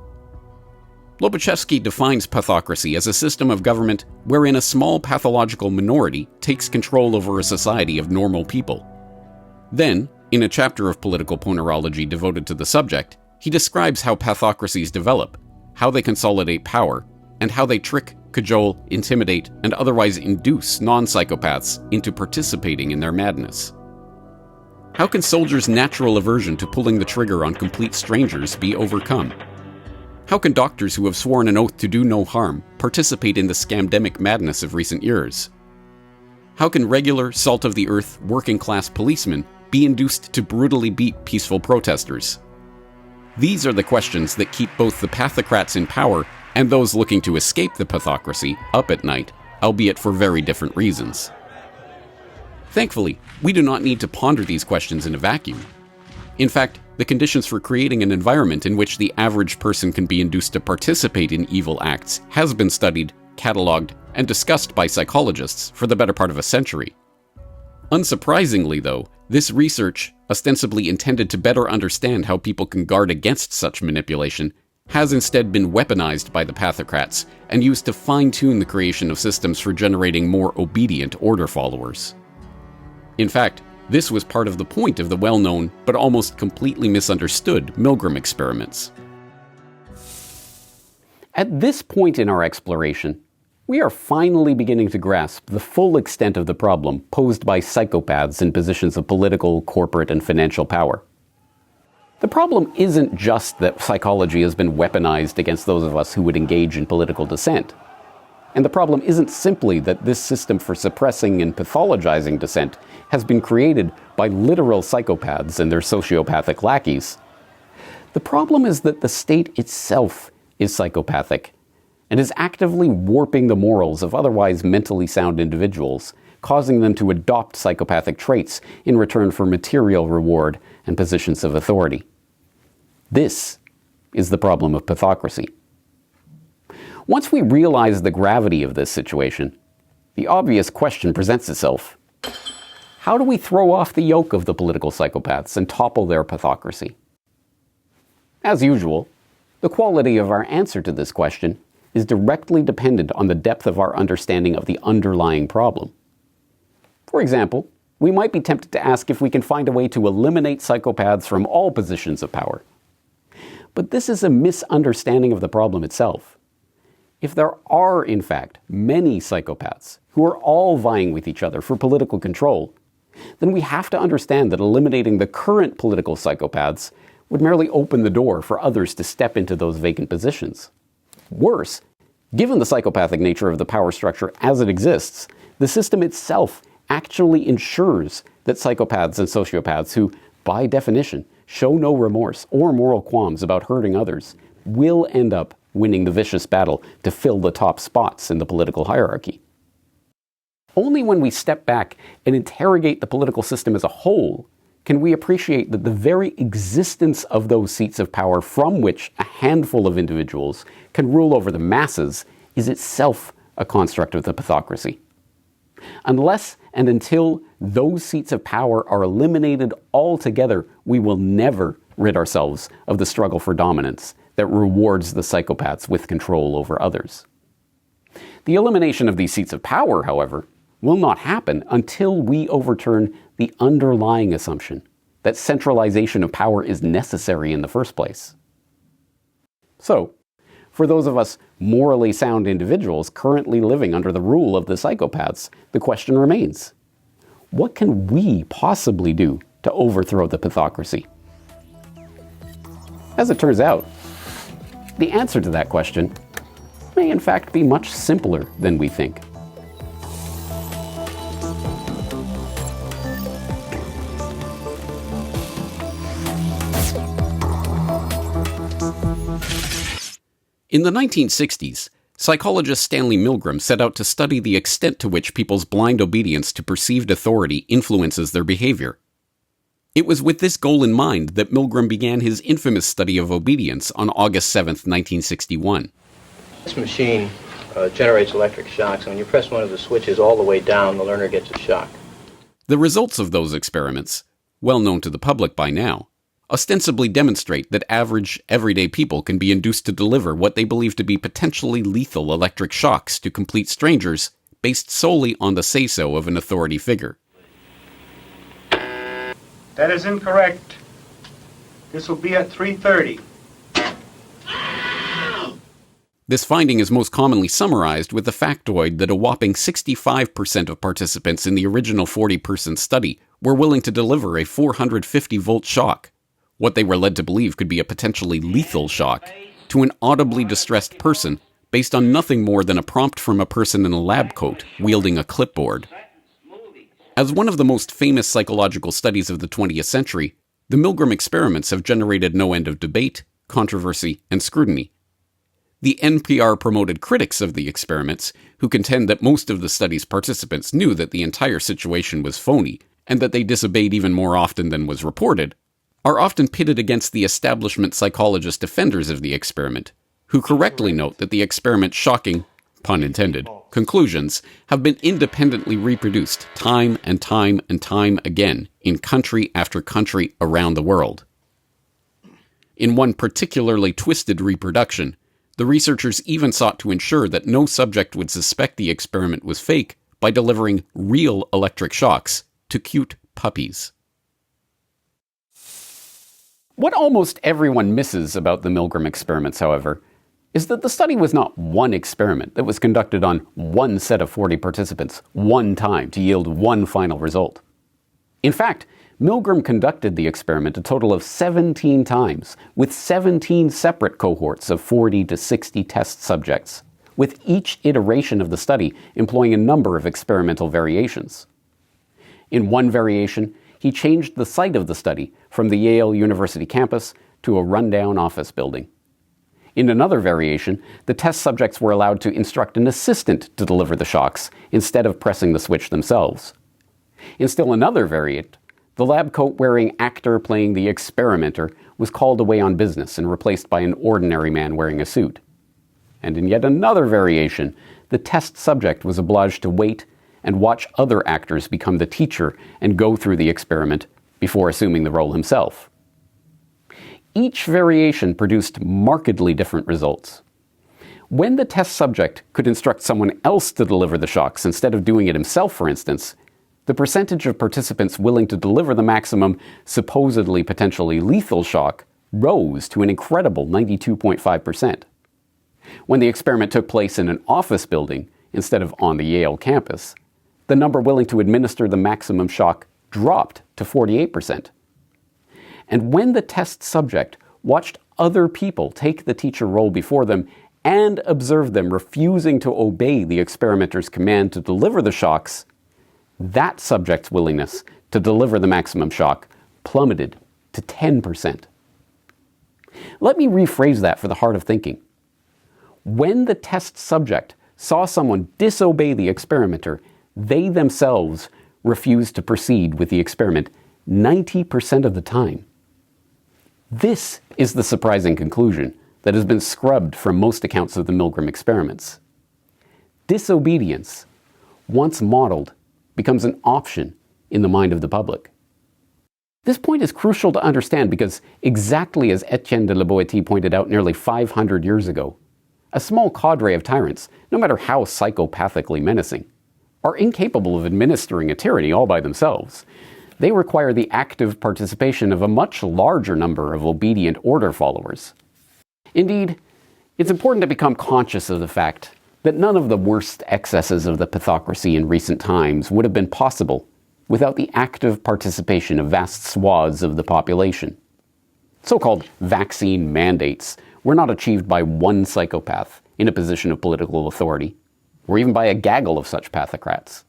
Lobachevsky defines pathocracy as a system of government wherein a small pathological minority takes control over a society of normal people. Then, in a chapter of Political Ponerology devoted to the subject, he describes how pathocracies develop, how they consolidate power, and how they trick, cajole, intimidate, and otherwise induce non-psychopaths into participating in their madness. How can soldiers' natural aversion to pulling the trigger on complete strangers be overcome? How can doctors who have sworn an oath to do no harm participate in the scamdemic madness of recent years? How can regular, salt-of-the-earth, working-class policemen be induced to brutally beat peaceful protesters? These are the questions that keep both the pathocrats in power and those looking to escape the pathocracy up at night, albeit for very different reasons. Thankfully, we do not need to ponder these questions in a vacuum. In fact, the conditions for creating an environment in which the average person can be induced to participate in evil acts has been studied, catalogued, and discussed by psychologists for the better part of a century. Unsurprisingly, though, this research, ostensibly intended to better understand how people can guard against such manipulation, has instead been weaponized by the pathocrats and used to fine-tune the creation of systems for generating more obedient order followers. In fact, this was part of the point of the well-known, but almost completely misunderstood, Milgram experiments. At this point in our exploration, we are finally beginning to grasp the full extent of the problem posed by psychopaths in positions of political, corporate, and financial power. The problem isn't just that psychology has been weaponized against those of us who would engage in political dissent. And the problem isn't simply that this system for suppressing and pathologizing dissent has been created by literal psychopaths and their sociopathic lackeys. The problem is that the state itself is psychopathic and is actively warping the morals of otherwise mentally sound individuals, causing them to adopt psychopathic traits in return for material reward and positions of authority. This is the problem of pathocracy. Once we realize the gravity of this situation, the obvious question presents itself. How do we throw off the yoke of the political psychopaths and topple their pathocracy? As usual, the quality of our answer to this question is directly dependent on the depth of our understanding of the underlying problem. For example, we might be tempted to ask if we can find a way to eliminate psychopaths from all positions of power. But this is a misunderstanding of the problem itself. If there are, in fact, many psychopaths who are all vying with each other for political control, then we have to understand that eliminating the current political psychopaths would merely open the door for others to step into those vacant positions. Worse, given the psychopathic nature of the power structure as it exists, the system itself actually ensures that psychopaths and sociopaths who, by definition, show no remorse or moral qualms about hurting others will end up winning the vicious battle to fill the top spots in the political hierarchy. Only when we step back and interrogate the political system as a whole can we appreciate that the very existence of those seats of power from which a handful of individuals can rule over the masses is itself a construct of the pathocracy. Unless and until those seats of power are eliminated altogether, we will never rid ourselves of the struggle for dominance that rewards the psychopaths with control over others. The elimination of these seats of power, however, will not happen until we overturn the underlying assumption that centralization of power is necessary in the first place. So, for those of us morally sound individuals currently living under the rule of the psychopaths, the question remains: what can we possibly do to overthrow the pathocracy? As it turns out, the answer to that question may in fact be much simpler than we think. In the 1960s, psychologist Stanley Milgram set out to study the extent to which people's blind obedience to perceived authority influences their behavior. It was with this goal in mind that Milgram began his infamous study of obedience on August 7, 1961. This machine generates electric shocks, and when you press one of the switches all the way down, the learner gets a shock. The results of those experiments, well known to the public by now, ostensibly demonstrate that average, everyday people can be induced to deliver what they believe to be potentially lethal electric shocks to complete strangers based solely on the say-so of an authority figure. That is incorrect. This will be at 3:30. This finding is most commonly summarized with the factoid that a whopping 65% of participants in the original 40-person study were willing to deliver a 450-volt shock, what they were led to believe could be a potentially lethal shock, to an audibly distressed person based on nothing more than a prompt from a person in a lab coat wielding a clipboard. As one of the most famous psychological studies of the 20th century, the Milgram experiments have generated no end of debate, controversy, and scrutiny. The NPR-promoted critics of the experiments, who contend that most of the study's participants knew that the entire situation was phony, and that they disobeyed even more often than was reported, are often pitted against the establishment psychologist defenders of the experiment, who correctly note that the experiment's shocking pun intended, conclusions have been independently reproduced time and time and time again in country after country around the world. In one particularly twisted reproduction, the researchers even sought to ensure that no subject would suspect the experiment was fake by delivering real electric shocks to cute puppies. What almost everyone misses about the Milgram experiments, however, is that the study was not one experiment that was conducted on one set of 40 participants, one time, to yield one final result. In fact, Milgram conducted the experiment a total of 17 times, with 17 separate cohorts of 40 to 60 test subjects, with each iteration of the study employing a number of experimental variations. In one variation, he changed the site of the study from the Yale University campus to a rundown office building. In another variation, the test subjects were allowed to instruct an assistant to deliver the shocks instead of pressing the switch themselves. In still another variant, the lab coat-wearing actor playing the experimenter was called away on business and replaced by an ordinary man wearing a suit. And in yet another variation, the test subject was obliged to wait and watch other actors become the teacher and go through the experiment before assuming the role himself. Each variation produced markedly different results. When the test subject could instruct someone else to deliver the shocks instead of doing it himself, for instance, the percentage of participants willing to deliver the maximum, supposedly potentially lethal shock rose to an incredible 92.5%. When the experiment took place in an office building instead of on the Yale campus, the number willing to administer the maximum shock dropped to 48%. And when the test subject watched other people take the teacher role before them and observed them refusing to obey the experimenter's command to deliver the shocks, that subject's willingness to deliver the maximum shock plummeted to 10%. Let me rephrase that for the heart of thinking. When the test subject saw someone disobey the experimenter, they themselves refused to proceed with the experiment 90% of the time. This is the surprising conclusion that has been scrubbed from most accounts of the Milgram experiments. Disobedience, once modeled, becomes an option in the mind of the public. This point is crucial to understand because, exactly as Etienne de la Boétie pointed out nearly 500 years ago, a small cadre of tyrants, no matter how psychopathically menacing, are incapable of administering a tyranny all by themselves. They require the active participation of a much larger number of obedient order followers. Indeed, it's important to become conscious of the fact that none of the worst excesses of the pathocracy in recent times would have been possible without the active participation of vast swaths of the population. So-called vaccine mandates were not achieved by one psychopath in a position of political authority, or even by a gaggle of such pathocrats.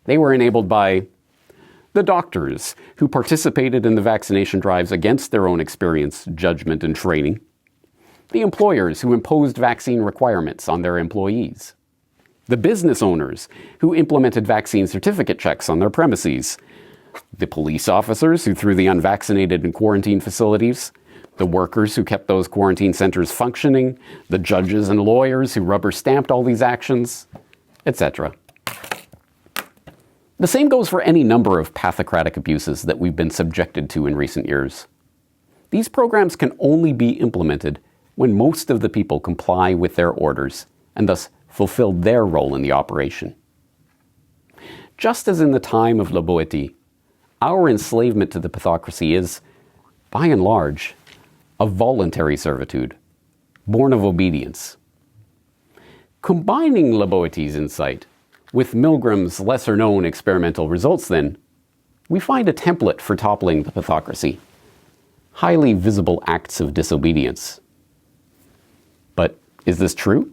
They were enabled by the doctors who participated in the vaccination drives against their own experience, judgment, and training, the employers who imposed vaccine requirements on their employees, the business owners who implemented vaccine certificate checks on their premises, the police officers who threw the unvaccinated in quarantine facilities, the workers who kept those quarantine centers functioning, the judges and lawyers who rubber-stamped all these actions, etc. The same goes for any number of pathocratic abuses that we've been subjected to in recent years. These programs can only be implemented when most of the people comply with their orders and thus fulfill their role in the operation. Just as in the time of La Boétie, our enslavement to the pathocracy is, by and large, a voluntary servitude, born of obedience. Combining La Boétie's insight with Milgram's lesser-known experimental results, then, we find a template for toppling the pathocracy: highly visible acts of disobedience. But is this true?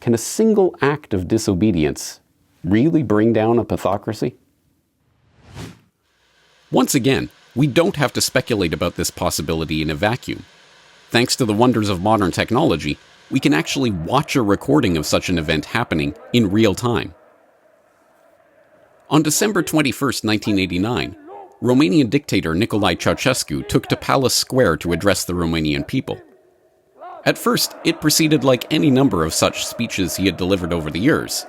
Can a single act of disobedience really bring down a pathocracy? Once again, we don't have to speculate about this possibility in a vacuum. Thanks to the wonders of modern technology, we can actually watch a recording of such an event happening in real time. On December 21st, 1989, Romanian dictator Nicolae Ceausescu took to Palace Square to address the Romanian people. At first, it proceeded like any number of such speeches he had delivered over the years.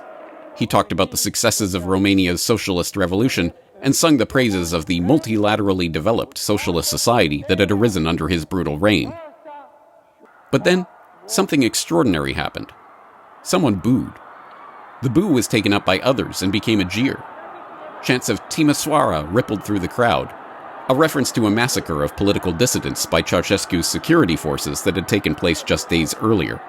He talked about the successes of Romania's socialist revolution and sung the praises of the multilaterally developed socialist society that had arisen under his brutal reign. But then, something extraordinary happened. Someone booed. The boo was taken up by others and became a jeer. Chants of Timisoara rippled through the crowd, a reference to a massacre of political dissidents by Ceausescu's security forces that had taken place just days earlier.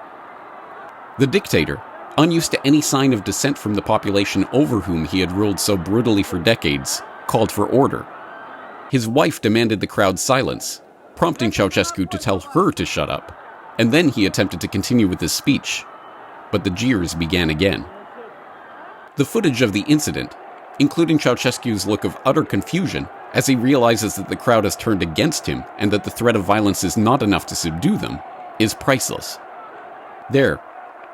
The dictator, unused to any sign of dissent from the population over whom he had ruled so brutally for decades, called for order. His wife demanded the crowd's silence, prompting Ceausescu to tell her to shut up, and then he attempted to continue with his speech. But the jeers began again. The footage of the incident, including Ceausescu's look of utter confusion as he realizes that the crowd has turned against him and that the threat of violence is not enough to subdue them, is priceless. There,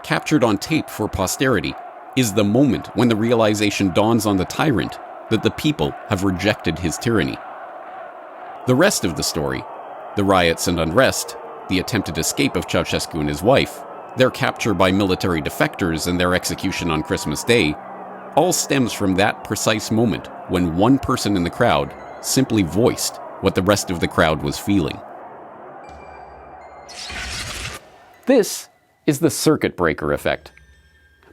captured on tape for posterity, is the moment when the realization dawns on the tyrant that the people have rejected his tyranny. The rest of the story, the riots and unrest, the attempted escape of Ceausescu and his wife, their capture by military defectors and their execution on Christmas Day, all stems from that precise moment when one person in the crowd simply voiced what the rest of the crowd was feeling. This is the circuit breaker effect.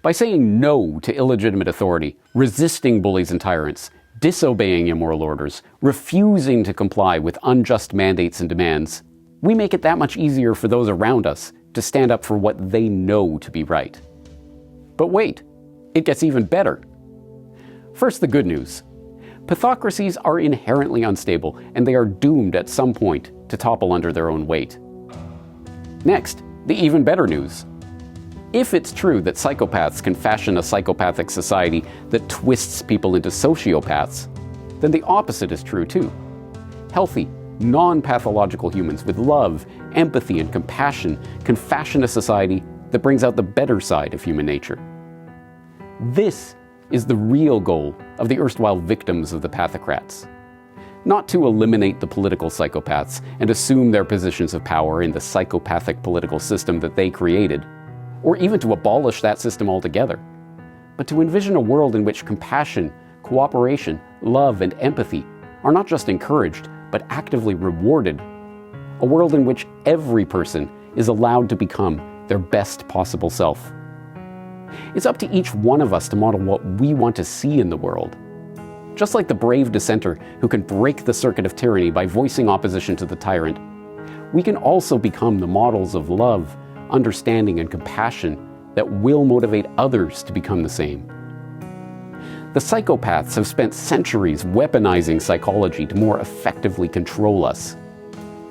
By saying no to illegitimate authority, resisting bullies and tyrants, disobeying immoral orders, refusing to comply with unjust mandates and demands, we make it that much easier for those around us to stand up for what they know to be right. But wait, it gets even better. First, the good news. Pathocracies are inherently unstable, and they are doomed at some point to topple under their own weight. Next, the even better news. If it's true that psychopaths can fashion a psychopathic society that twists people into sociopaths, then the opposite is true too. Healthy, non-pathological humans with love, empathy, and compassion can fashion a society that brings out the better side of human nature. This is the real goal of the erstwhile victims of the pathocrats. Not to eliminate the political psychopaths and assume their positions of power in the psychopathic political system that they created, or even to abolish that system altogether, but to envision a world in which compassion, cooperation, love, and empathy are not just encouraged, but actively rewarded. A world in which every person is allowed to become their best possible self. It's up to each one of us to model what we want to see in the world. Just like the brave dissenter who can break the circuit of tyranny by voicing opposition to the tyrant, we can also become the models of love, understanding, and compassion that will motivate others to become the same. The psychopaths have spent centuries weaponizing psychology to more effectively control us.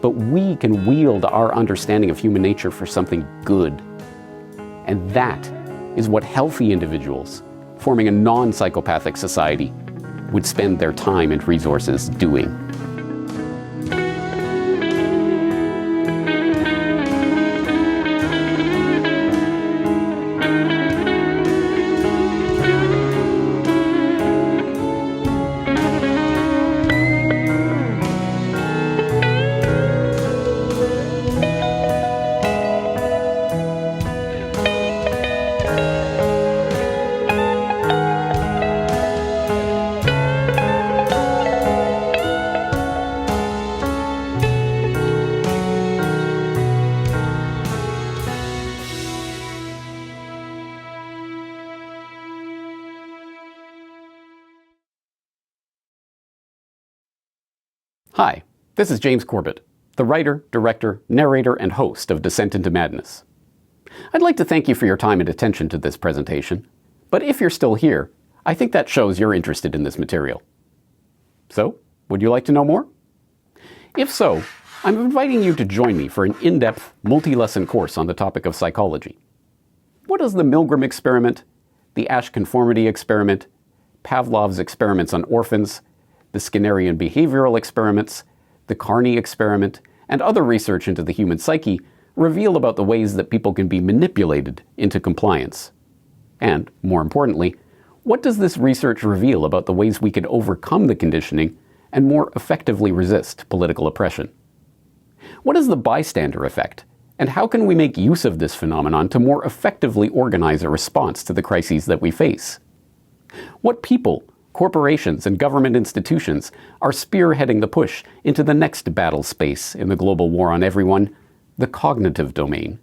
But we can wield our understanding of human nature for something good. And that is what healthy individuals, forming a non-psychopathic society, would spend their time and resources doing. Hi, this is James Corbett, the writer, director, narrator, and host of Dissent into Madness. I'd like to thank you for your time and attention to this presentation, but if you're still here, I think that shows you're interested in this material. So, would you like to know more? If so, I'm inviting you to join me for an in-depth, multi-lesson course on the topic of psychology. What is the Milgram experiment, the Asch conformity experiment, Pavlov's experiments on orphans, the Skinnerian behavioral experiments, the Carney experiment, and other research into the human psyche reveal about the ways that people can be manipulated into compliance? And, more importantly, what does this research reveal about the ways we can overcome the conditioning and more effectively resist political oppression? What is the bystander effect, And how can we make use of this phenomenon to more effectively organize a response to the crises that we face? What people, corporations, and government institutions are spearheading the push into the next battle space in the global war on everyone, the cognitive domain?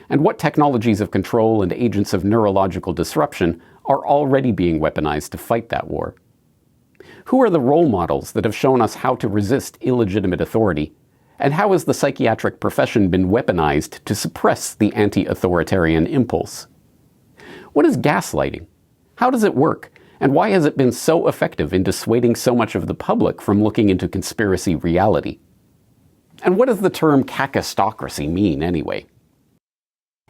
And what technologies of control and agents of neurological disruption are already being weaponized to fight that war? Who are the role models that have shown us how to resist illegitimate authority? And how has the psychiatric profession been weaponized to suppress the anti-authoritarian impulse? What is gaslighting? How does it work? And why has it been so effective in dissuading so much of the public from looking into conspiracy reality? And what does the term kakistocracy mean anyway?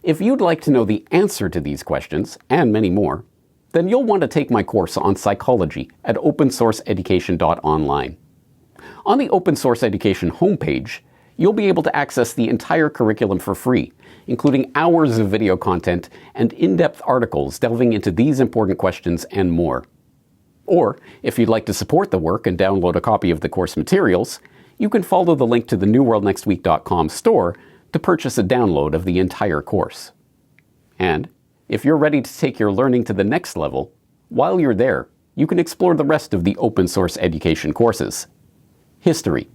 If you'd like to know the answer to these questions, and many more, then you'll want to take my course on psychology at opensourceeducation.online. On the Open Source Education homepage, you'll be able to access the entire curriculum for free, including hours of video content and in-depth articles delving into these important questions and more. Or, if you'd like to support the work and download a copy of the course materials, you can follow the link to the newworldnextweek.com store to purchase a download of the entire course. And, if you're ready to take your learning to the next level, while you're there, you can explore the rest of the Open Source Education courses: history,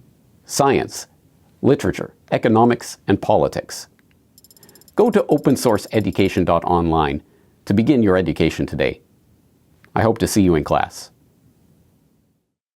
science, literature, economics, and politics. Go to opensourceeducation.online to begin your education today. I hope to see you in class.